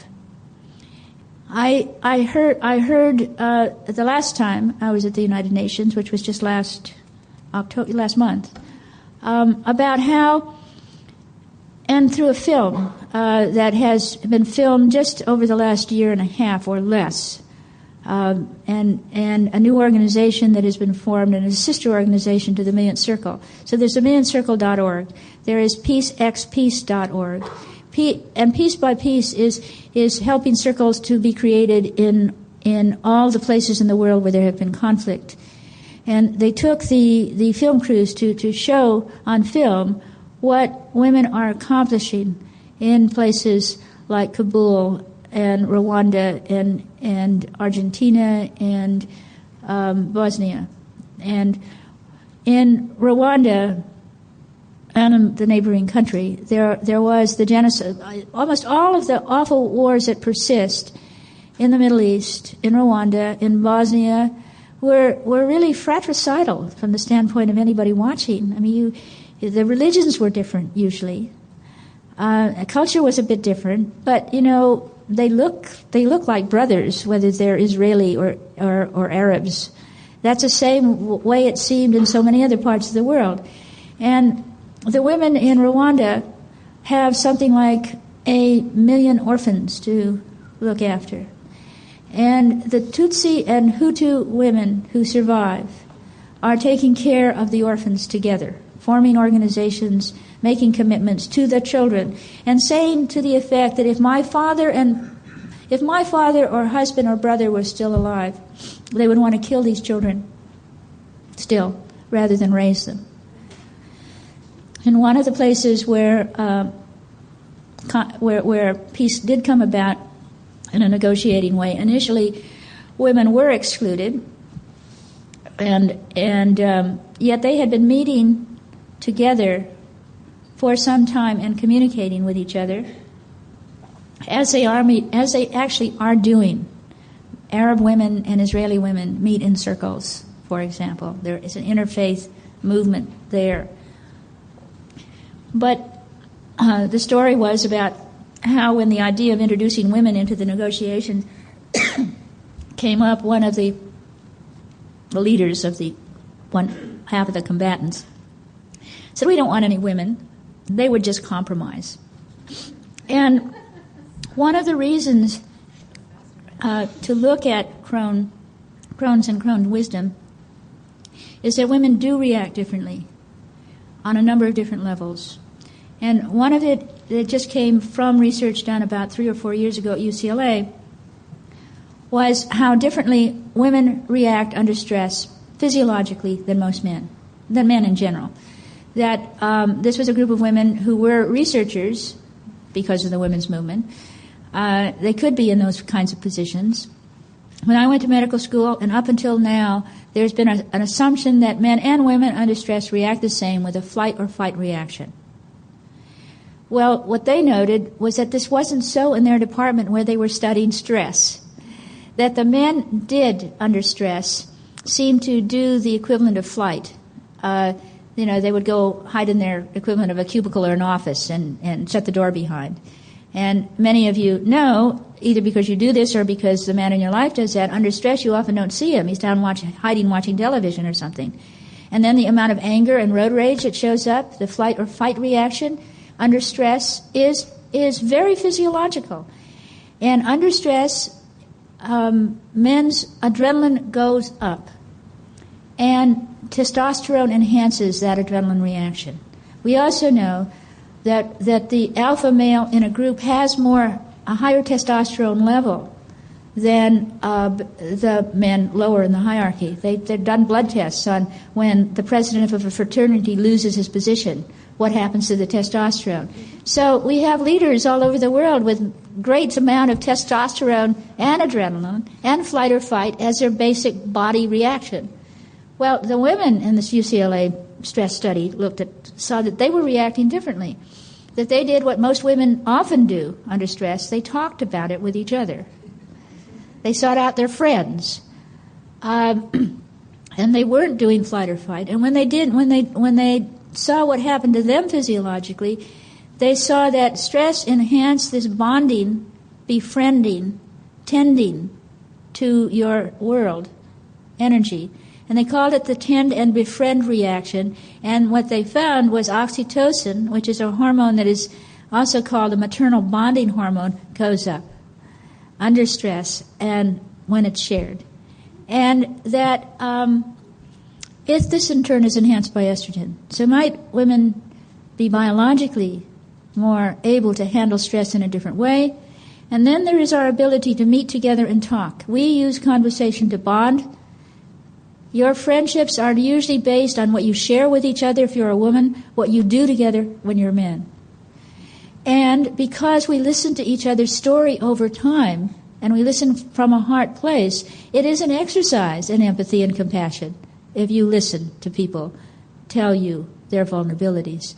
I heard the last time I was at the United Nations, which was just last month, about how, and through a film that has been filmed just over the last year and a half or less, and a new organization that has been formed, and a sister organization to the Millionth Circle. So there's themillionthcircle.org. There is peacexpeace.org. And Peace by Peace is helping circles to be created in all the places in the world where there have been conflict. And they took the film crews to show on film what women are accomplishing in places like Kabul and Rwanda and Argentina and Bosnia. And in Rwanda and in the neighboring country, there was the genocide. Almost all of the awful wars that persist in the Middle East, in Rwanda, in Bosnia, were really fratricidal from the standpoint of anybody watching. I mean, the religions were different usually. Culture was a bit different, but they look like brothers, whether they're Israeli or Arabs. That's the same way it seemed in so many other parts of the world. And the women in Rwanda have something like 1 million orphans to look after. And the Tutsi and Hutu women who survive are taking care of the orphans together, forming organizations, making commitments to the children, and saying to the effect that if my father or husband or brother were still alive, they would want to kill these children still, rather than raise them. And one of the places where peace did come about in a negotiating way, initially women were excluded, and yet they had been meeting together for some time and communicating with each other, as they actually are doing. Arab women and Israeli women meet in circles, for example. There is an interfaith movement there. But the story was about how, when the idea of introducing women into the negotiations came up, one of the leaders of one half of the combatants said, "We don't want any women. They would just compromise." And one of the reasons to look at Crones and Crone wisdom is that women do react differently on a number of different levels. And one of it that just came from research done about 3 or 4 years ago at UCLA was how differently women react under stress physiologically than men in general. That this was a group of women who were researchers because of the women's movement. They could be in those kinds of positions. When I went to medical school, and up until now, there's been an assumption that men and women under stress react the same, with a flight or fight reaction. Well, what they noted was that this wasn't so in their department where they were studying stress. That the men did, under stress, seem to do the equivalent of flight. They would go hide in their equivalent of a cubicle or an office and shut the door behind. And many of you know, either because you do this or because the man in your life does that, under stress you often don't see him. He's down hiding watching television or something. And then the amount of anger and road rage that shows up, the flight or fight reaction under stress, is very physiological. And under stress, men's adrenaline goes up. And testosterone enhances that adrenaline reaction. We also know that the alpha male in a group has a higher testosterone level than the men lower in the hierarchy. They've done blood tests on when the president of a fraternity loses his position, what happens to the testosterone. So we have leaders all over the world with great amount of testosterone and adrenaline and flight or fight as their basic body reaction. Well, the women in this UCLA stress study saw that they were reacting differently, that they did what most women often do under stress. They talked about it with each other. They sought out their friends, and they weren't doing flight or fight. And when they saw what happened to them physiologically, they saw that stress enhanced this bonding, befriending, tending to your world energy. And they called it the tend and befriend reaction. And what they found was oxytocin, which is a hormone that is also called a maternal bonding hormone, goes up under stress and when it's shared. And that this in turn is enhanced by estrogen. So might women be biologically more able to handle stress in a different way? And then there is our ability to meet together and talk. We use conversation to bond. Your friendships are usually based on what you share with each other if you're a woman, what you do together when you're a man. And because we listen to each other's story over time, and we listen from a heart place, it is an exercise in empathy and compassion if you listen to people tell you their vulnerabilities.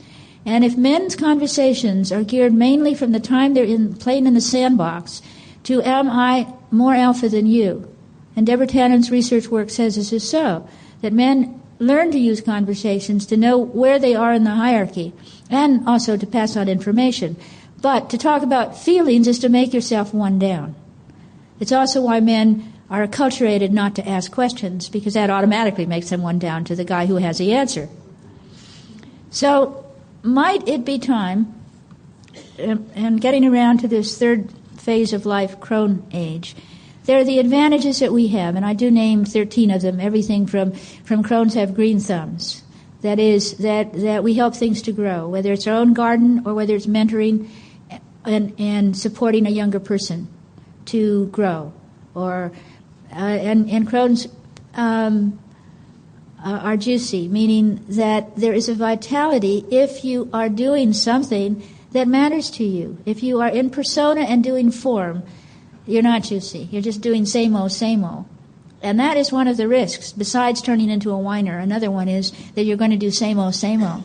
And if men's conversations are geared mainly from the time they're playing in the sandbox to am I more alpha than you? And Deborah Tannen's research work says this is so, that men learn to use conversations to know where they are in the hierarchy and also to pass on information. But to talk about feelings is to make yourself one down. It's also why men are acculturated not to ask questions, because that automatically makes them one down to the guy who has the answer. So might it be time, and getting around to this third phase of life, Crone age, there are the advantages that we have, and I do name 13 of them. Everything from Crones have green thumbs. That is, that we help things to grow, whether it's our own garden or whether it's mentoring and supporting a younger person to grow. Or and Crones are juicy, meaning that there is a vitality if you are doing something that matters to you. If you are in persona and doing form, you're not juicy. You're just doing same old, same old. And that is one of the risks, besides turning into a whiner. Another one is that you're going to do same old, same old.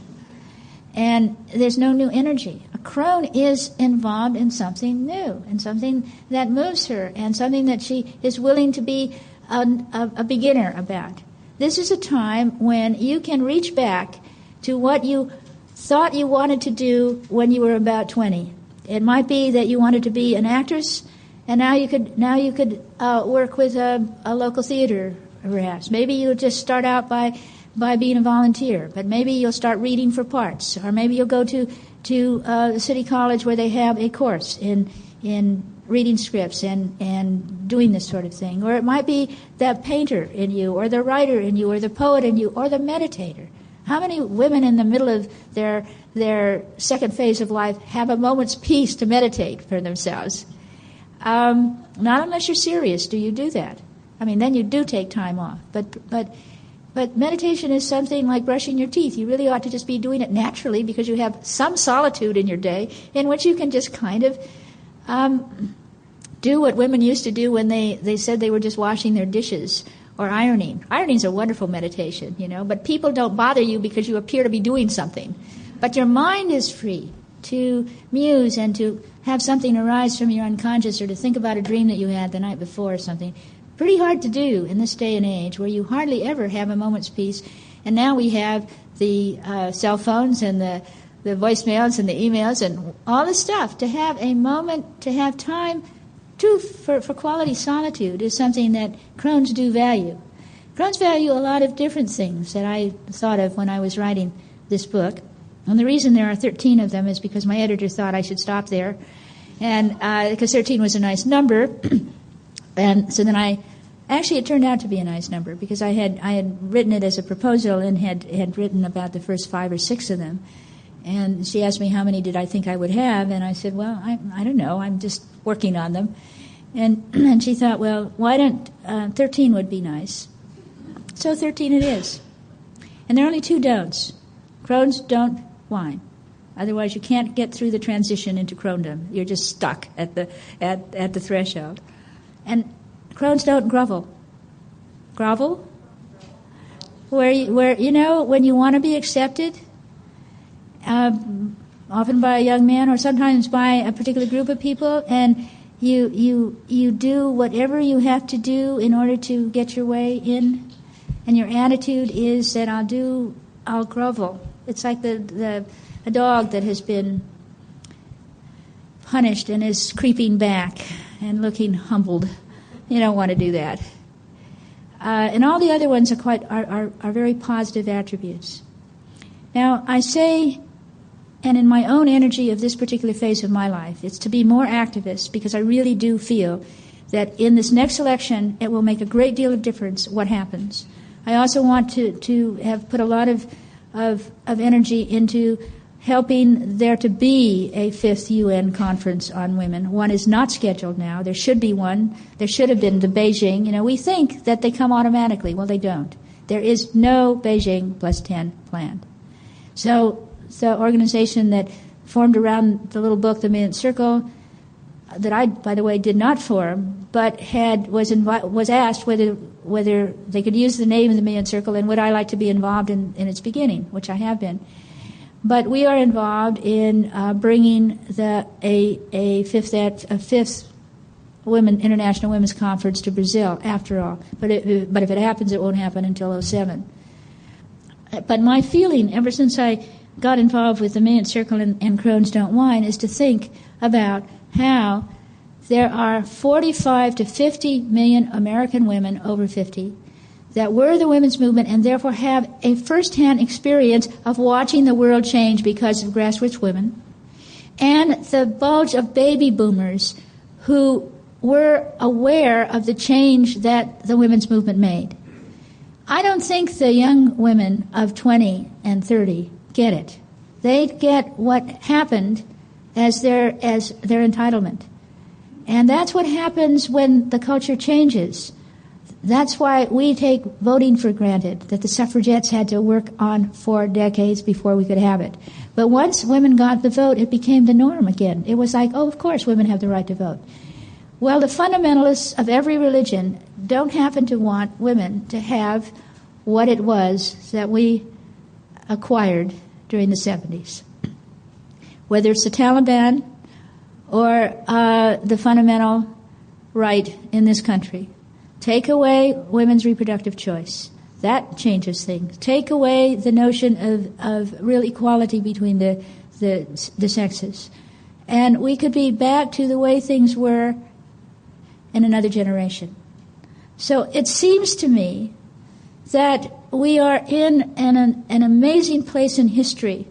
And there's no new energy. A crone is involved in something new, and something that moves her, and something that she is willing to be a beginner about. This is a time when you can reach back to what you thought you wanted to do when you were about 20. It might be that you wanted to be an actress, and now you could work with a local theater, perhaps. Maybe you'll just start out by being a volunteer, but maybe you'll start reading for parts, or maybe you'll go to the city college where they have a course in reading scripts and doing this sort of thing. Or it might be that painter in you, or the writer in you, or the poet in you, or the meditator. How many women in the middle of their second phase of life have a moment's peace to meditate for themselves? Not unless you're serious do you do that. I mean, then you do take time off. But meditation is something like brushing your teeth. You really ought to just be doing it naturally, because you have some solitude in your day in which you can just kind of do what women used to do when they said they were just washing their dishes or ironing. Ironing's a wonderful meditation, but people don't bother you because you appear to be doing something. But your mind is free to muse and to have something arise from your unconscious, or to think about a dream that you had the night before or something. Pretty hard to do in this day and age where you hardly ever have a moment's peace. And now we have the cell phones and the voicemails and the emails and all this stuff. To have a moment, to have time for quality solitude is something that Crones do value. Crones value a lot of different things that I thought of when I was writing this book. And the reason there are 13 of them is because my editor thought I should stop there, and because 13 was a nice number. And so then it turned out to be a nice number, because I had written it as a proposal and had written about the first 5 or 6 of them. And she asked me how many did I think I would have, and I said, well, I don't know, I'm just working on them. And she thought, well, why don't 13 would be nice. So 13 it is. And there are only two don'ts. Crones don't whine. Otherwise, you can't get through the transition into Cronedom. You're just stuck at the threshold. And Crones don't grovel. Grovel? Where when you want to be accepted, often by a young man or sometimes by a particular group of people, and you do whatever you have to do in order to get your way in, and your attitude is that I'll grovel. It's like a dog that has been punished and is creeping back and looking humbled. You don't want to do that. And all the other ones are very positive attributes. Now, I say, and in my own energy of this particular phase of my life, it's to be more activist, because I really do feel that in this next election it will make a great deal of difference what happens. I also want to have put a lot of energy into helping there to be a 5th UN conference on women. One is not scheduled now. There should be one. There should have been the Beijing. We think that they come automatically. Well, they don't. There is no Beijing plus 10 planned. So the organization that formed around the little book, The Millionth Circle, that I, by the way, did not form, but was asked whether they could use the name of the Millionth Circle and would I like to be involved in its beginning, which I have been. But we are involved in bringing a fifth International Women's Conference to Brazil, after all. But if it happens, it won't happen until 2007. But my feeling, ever since I got involved with the Millionth Circle and Crones Don't Whine, is to think about how there are 45 to 50 million American women over 50 that were the women's movement and therefore have a first-hand experience of watching the world change because of grassroots women, and the bulge of baby boomers who were aware of the change that the women's movement made. I don't think the young women of 20 and 30 get it. They get what happened as their entitlement. And that's what happens when the culture changes. That's why we take voting for granted, that the suffragettes had to work on for decades before we could have it. But once women got the vote, it became the norm again. It was like, oh, of course women have the right to vote. Well, the fundamentalists of every religion don't happen to want women to have what it was that we acquired during the 70s. Whether it's the Taliban or the fundamental right in this country. Take away women's reproductive choice. That changes things. Take away the notion of real equality between the sexes. And we could be back to the way things were in another generation. So it seems to me that we are in an amazing place in history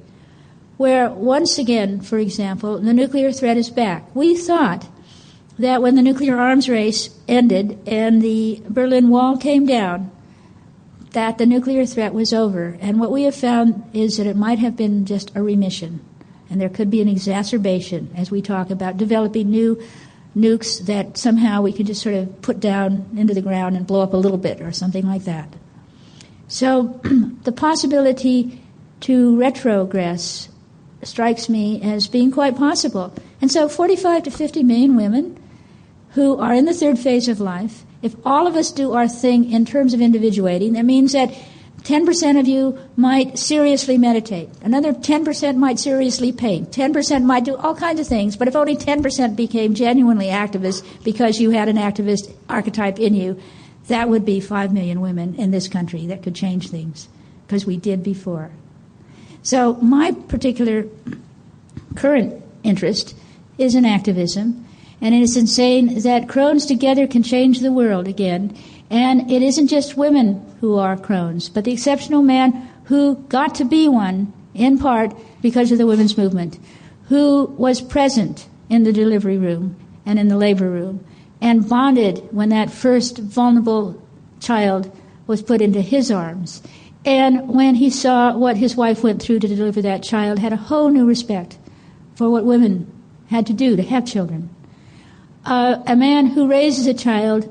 where, once again, for example, the nuclear threat is back. We thought that when the nuclear arms race ended and the Berlin Wall came down, that the nuclear threat was over. And what we have found is that it might have been just a remission. And there could be an exacerbation as we talk about developing new nukes that somehow we could just sort of put down into the ground and blow up a little bit or something like that. So the possibility to retrogress strikes me as being quite possible. And so 45 to 50 million women who are in the third phase of life, if all of us do our thing in terms of individuating, that means that 10% of you might seriously meditate. Another 10% might seriously paint. 10% might do all kinds of things. But if only 10% became genuinely activists because you had an activist archetype in you, that would be 5 million women in this country that could change things, because we did before. So my particular current interest is in activism, and it is in saying that crones together can change the world again. And it isn't just women who are crones, but the exceptional man who got to be one, in part because of the women's movement, who was present in the delivery room and in the labor room, and bonded when that first vulnerable child was put into his arms. And when he saw what his wife went through to deliver that child, had a whole new respect for what women had to do to have children. a man who raises a child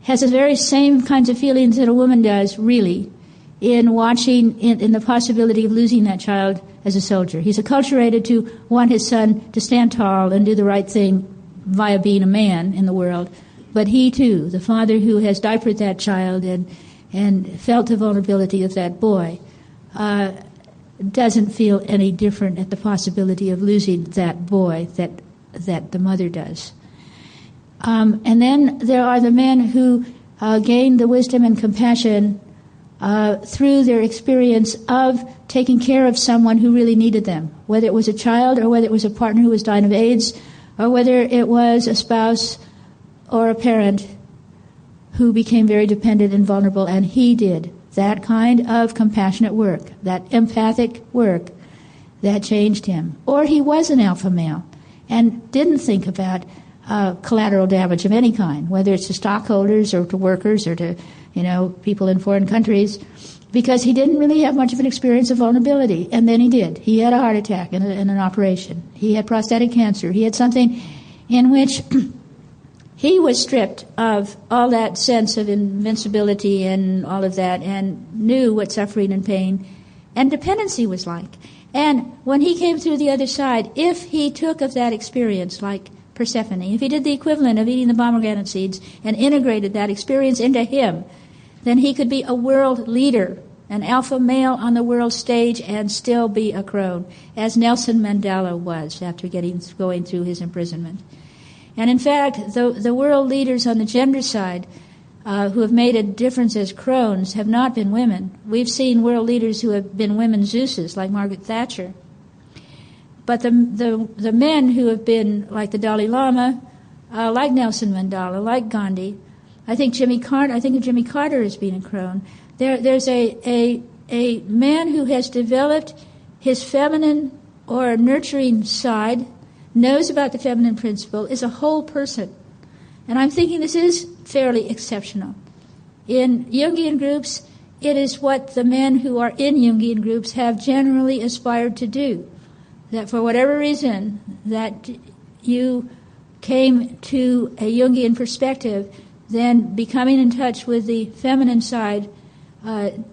has the very same kinds of feelings that a woman does, really, in watching, in the possibility of losing that child as a soldier. He's acculturated to want his son to stand tall and do the right thing via being a man in the world. But he, too, the father who has diapered that child and felt the vulnerability of that boy, doesn't feel any different at the possibility of losing that boy that the mother does. And then there are the men who gain the wisdom and compassion through their experience of taking care of someone who really needed them, whether it was a child or whether it was a partner who was dying of AIDS, or whether it was a spouse or a parent who became very dependent and vulnerable, and he did that kind of compassionate work, that empathic work that changed him. Or he was an alpha male and didn't think about collateral damage of any kind, whether it's to stockholders or to workers or to, people in foreign countries, because he didn't really have much of an experience of vulnerability. And then he did. He had a heart attack in an operation. He had prostatic cancer. He had something in which he was stripped of all that sense of invincibility and all of that, and knew what suffering and pain and dependency was like. And when he came through the other side, if he took of that experience like Persephone, if he did the equivalent of eating the pomegranate seeds and integrated that experience into him, then he could be a world leader, an alpha male on the world stage, and still be a crone, as Nelson Mandela was after going through his imprisonment. And in fact, the world leaders on the gender side who have made a difference as crones have not been women. We've seen world leaders who have been women Zeuses, like Margaret Thatcher. But the men who have been, like the Dalai Lama, like Nelson Mandela, like Gandhi, I think Jimmy Carter as being a crone. There's a man who has developed his feminine or nurturing side, knows about the feminine principle, is a whole person. And I'm thinking this is fairly exceptional. In Jungian groups, it is what the men who are in Jungian groups have generally aspired to do. That for whatever reason that you came to a Jungian perspective, then becoming in touch with the feminine side,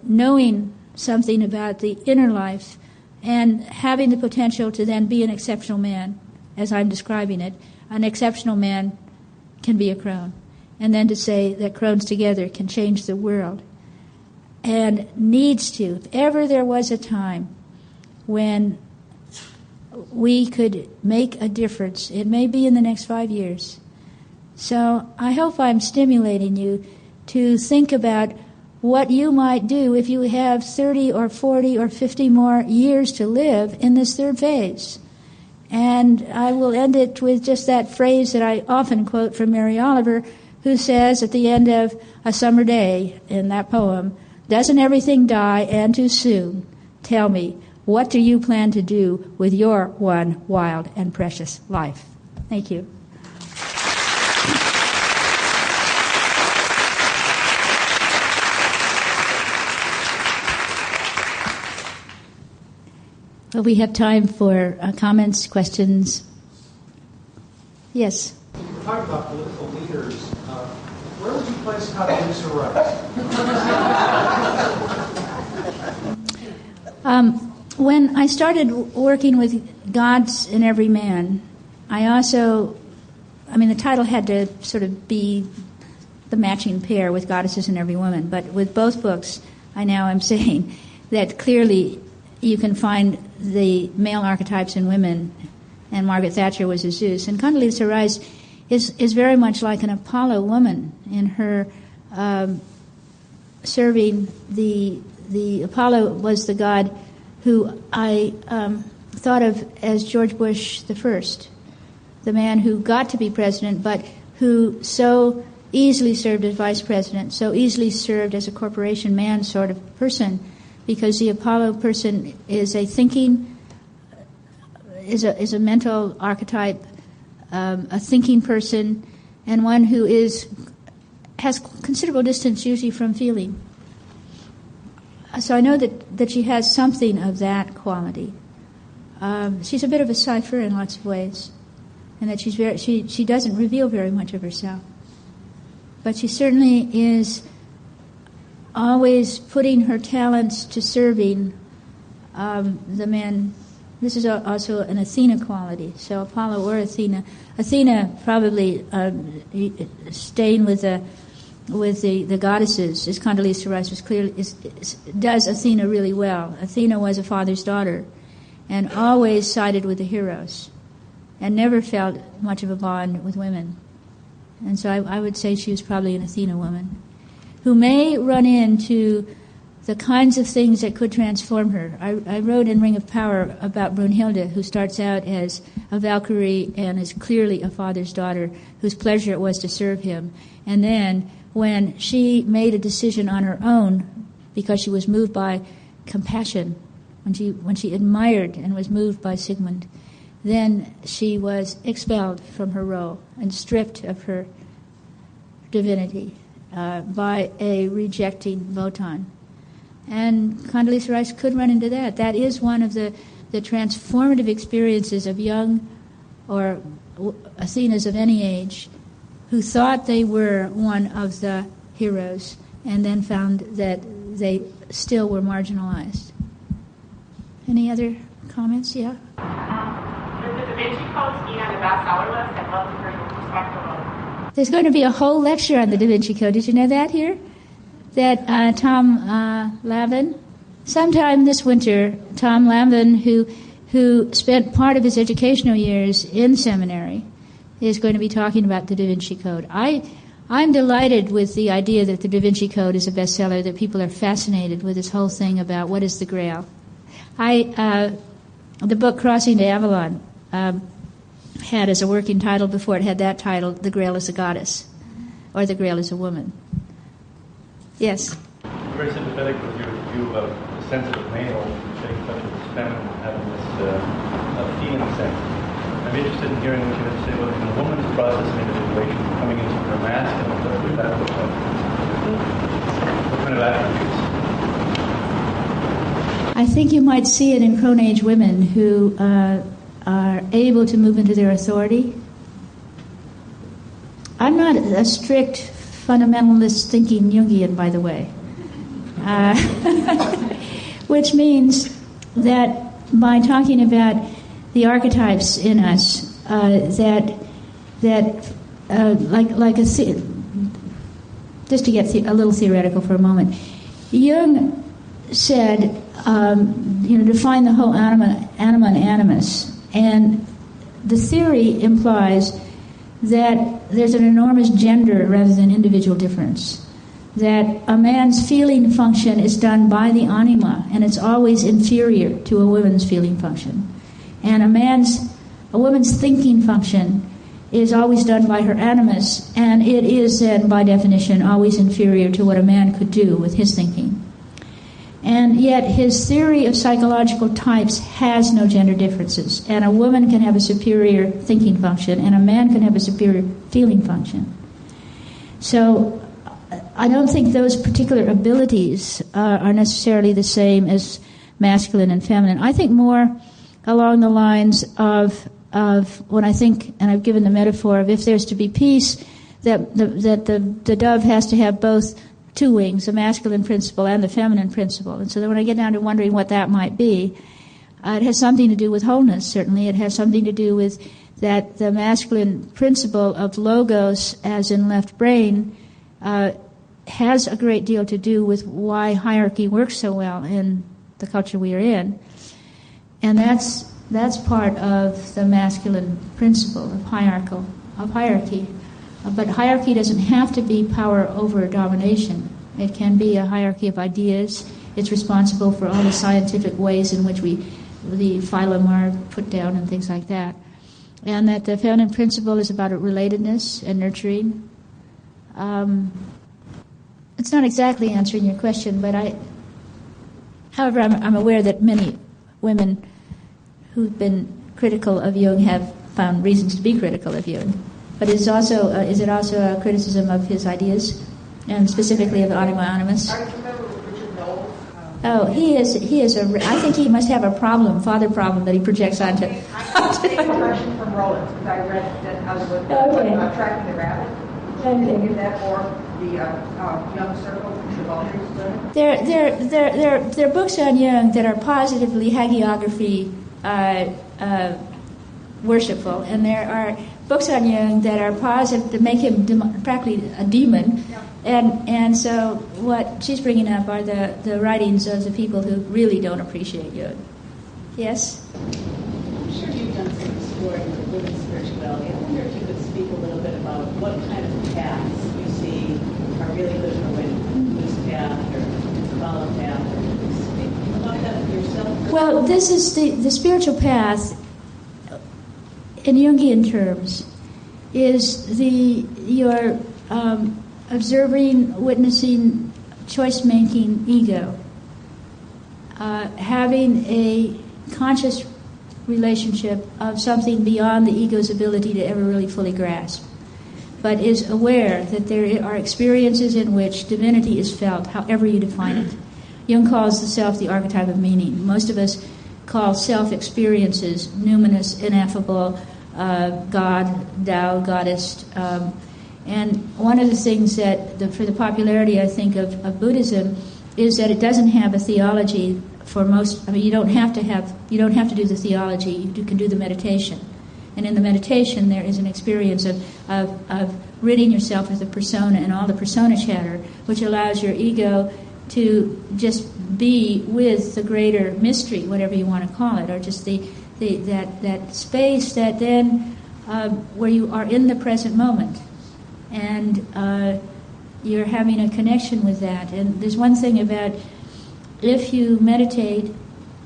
knowing something about the inner life, and having the potential to then be an exceptional man, as I'm describing it. An exceptional man can be a crone. And then to say that crones together can change the world. And needs to. If ever there was a time when we could make a difference, it may be in the next 5 years. So I hope I'm stimulating you to think about what you might do if you have 30 or 40 or 50 more years to live in this third phase. And I will end it with just that phrase that I often quote from Mary Oliver, who says at the end of A Summer Day in that poem, "Doesn't everything die and too soon? Tell me, what do you plan to do with your one wild and precious life?" Thank you. Well, we have time for comments, questions. Yes? When you talk about political leaders, where would you place Condoleezza Rice? When I started working with Gods in Every Man, the title had to sort of be the matching pair with Goddesses in Every Woman, but with both books, I now am saying that clearly you can find the male archetypes in women, and Margaret Thatcher was a Zeus. And Condoleezza Rice is very much like an Apollo woman in her serving the Apollo was the god who I thought of as George Bush the first, the man who got to be president, but who so easily served as vice president, so easily served as a corporation man sort of person, because the Apollo person is a thinking, is a mental archetype, a thinking person, and one who has considerable distance usually from feeling. So I know that she has something of that quality. She's a bit of a cipher in lots of ways. and that she doesn't reveal very much of herself. But she certainly is always putting her talents to serving the men. This is also an Athena quality. So Apollo or Athena. Athena probably staying with the goddesses, as Condoleezza Rice was clearly does Athena really well. Athena was a father's daughter, and always sided with the heroes, and never felt much of a bond with women. And so I would say she was probably an Athena woman, who may run into the kinds of things that could transform her. I wrote in Ring of Power about Brunhilde, who starts out as a Valkyrie and is clearly a father's daughter, whose pleasure it was to serve him. And then when she made a decision on her own, because she was moved by compassion, when she admired and was moved by Sigmund, then she was expelled from her role and stripped of her divinity by a rejecting Wotan. And Condoleezza Rice could run into that. That is one of the transformative experiences of young or Athenas of any age who thought they were one of the heroes and then found that they still were marginalized. Any other comments? Yeah? Is the Da Vinci Code being on the bestseller list? I'd love to hear your perspective on it. There's going to be a whole lecture on the Da Vinci Code. Did you know that here? That Tom Lavin, sometime this winter, Tom Lavin, who spent part of his educational years in seminary, is going to be talking about the Da Vinci Code. I'm delighted with the idea that the Da Vinci Code is a bestseller, that people are fascinated with this whole thing about what is the Grail. The book Crossing to Avalon had as a working title before it had that title, The Grail is a Goddess, or The Grail is a Woman. Yes? I'm very sympathetic with your view about the sensitive male taking such a feminine, having this feeling sense. I'm interested in hearing what you have to say about in a woman's process of individuation coming into her masculine, what does that look like? What kind of attributes? I think you might see it in Crone age women who are able to move into their authority. I'm not a strict fundamentalist thinking Jungian, by the way, which means that by talking about the archetypes in us, just to get a little theoretical for a moment, Jung said, define the whole anima and animus, and the theory implies that there's an enormous gender rather than individual difference, that a man's feeling function is done by the anima, and it's always inferior to a woman's feeling function, and a woman's thinking function is always done by her animus, and it is then, by definition, always inferior to what a man could do with his thinking. And yet his theory of psychological types has no gender differences, and a woman can have a superior thinking function, and a man can have a superior feeling function. So I don't think those particular abilities are necessarily the same as masculine and feminine. I think more along the lines of when I think, and I've given the metaphor of if there's to be peace, that the dove has to have both two wings, the masculine principle and the feminine principle. And so then when I get down to wondering what that might be, it has something to do with wholeness, certainly. It has something to do with that the masculine principle of logos, as in left brain, has a great deal to do with why hierarchy works so well in the culture we are in. And that's part of the masculine principle of hierarchy. But hierarchy doesn't have to be power over domination. It can be a hierarchy of ideas. It's responsible for all the scientific ways in which the phylum are put down and things like that. And that the feminine principle is about relatedness and nurturing. It's not exactly answering your question, but however, I'm aware that many women who've been critical of Jung have found reasons to be critical of Jung. But is it also a criticism of his ideas, and specifically of the anima animus? I remember Richard Knowles Oh, he is I think he must have a father problem that he projects onto. I take a question from Rollins, because I read that I was tracking the rabbit. Okay. Is that or the Young Circle, the boundaries? There are books on Jung that are positively hagiography worshipful, and there are books on Jung that are positive to make him practically a demon. Yeah. And so what she's bringing up are the writings of the people who really don't appreciate Jung. Yes? I'm sure you've done some exploring with women's spirituality. I wonder if you could speak a little bit about what kind of paths you see are really good for women. Buddhist path or Kabbalah path. Speak about that for yourself. Well, this is the spiritual path in Jungian terms is your observing, witnessing, choice-making ego, having a conscious relationship of something beyond the ego's ability to ever really fully grasp, but is aware that there are experiences in which divinity is felt, however you define it. Jung calls the self the archetype of meaning. Most of us call self-experiences numinous, ineffable, God, Tao, Goddess. And one of the things that, for the popularity, I think, of Buddhism is that it doesn't have a theology for most. I mean, you don't have to do the theology. You can do the meditation, and in the meditation there is an experience of ridding yourself of the persona and all the persona chatter, which allows your ego to just be with the greater mystery, whatever you want to call it, or just that space that then where you are in the present moment. And you're having a connection with that. And there's one thing about if you meditate,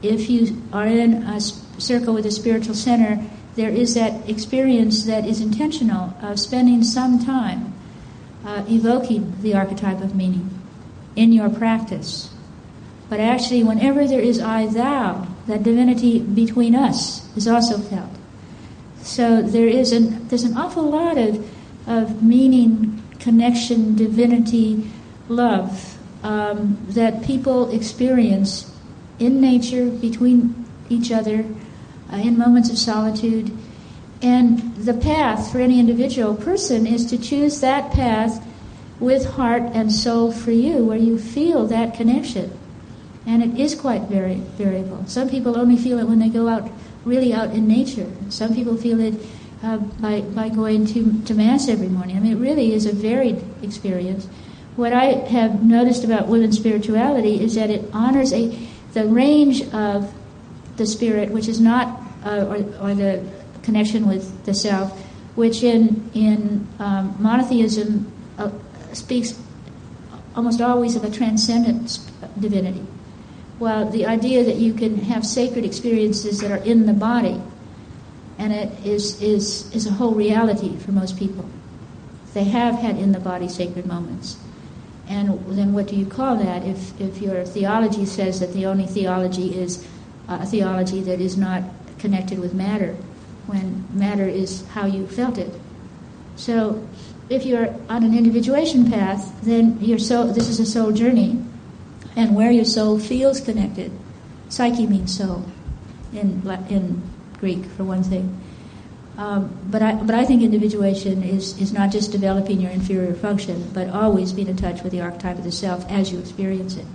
if you are in a circle with a spiritual center, there is that experience that is intentional of spending some time evoking the archetype of meaning in your practice. But actually, whenever there is I, thou, that divinity between us is also felt. So there's an awful lot of meaning, connection, divinity, love that people experience in nature, between each other, in moments of solitude. And the path for any individual person is to choose that path with heart and soul for you, where you feel that connection. And it is quite very variable. Some people only feel it when they go out in nature. Some people feel it by going to Mass every morning. I mean, it really is a varied experience. What I have noticed about women's spirituality is that it honors the range of the spirit, which is not, or the connection with the self, which in monotheism speaks almost always of a transcendent divinity. While the idea that you can have sacred experiences that are in the body, and it is a whole reality for most people. They have had in the body sacred moments. And then what do you call that if your theology says that the only theology is a theology that is not connected with matter, when matter is how you felt it? So if you're on an individuation path, then this is a soul journey, and where your soul feels connected. Psyche means soul in Greek, for one thing. But I think individuation is not just developing your inferior function, but always being in touch with the archetype of the self as you experience it.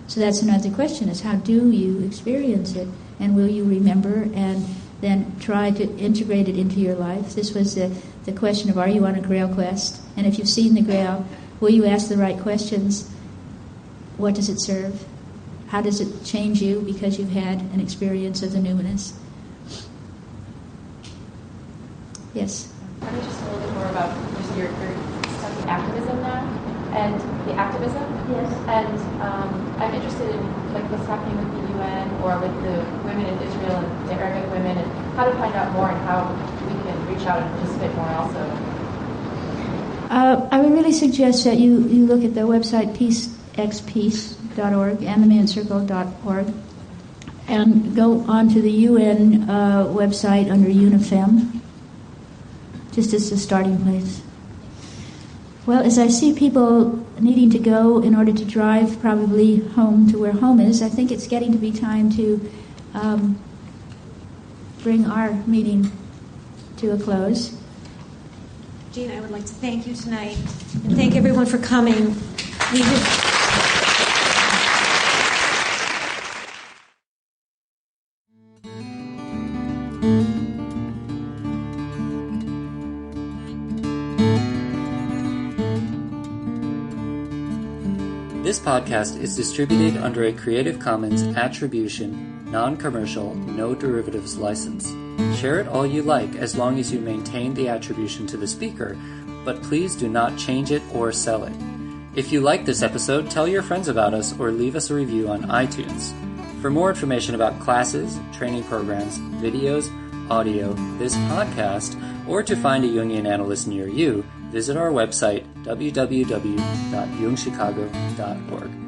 So that's another question, is how do you experience it? And will you remember and then try to integrate it into your life? This was the question of, are you on a Grail quest? And if you've seen the Grail, will you ask the right questions? What does it serve? How does it change you because you've had an experience of the numinous? Yes? Tell me just a little bit more about you're studying activism now, and the activism. Yes. And I'm interested in what's happening with the UN or with the women in Israel and the Arabic women, and how to find out more and how we can reach out and participate more also. I would really suggest that you look at the website peace.org and themancircle.org, and go onto the UN website under UNIFEM, just as a starting place. Well, as I see people needing to go in order to drive probably home to where home is, I think it's getting to be time to bring our meeting to a close. Jean, I would like to thank you tonight and thank everyone for coming. This podcast is distributed under a Creative Commons Attribution, Non-Commercial, No Derivatives license. Share it all you like as long as you maintain the attribution to the speaker, but please do not change it or sell it. If you like this episode, tell your friends about us or leave us a review on iTunes. For more information about classes, training programs, videos, audio, this podcast, or to find a Jungian analyst near you, visit our website, www.jungchicago.org.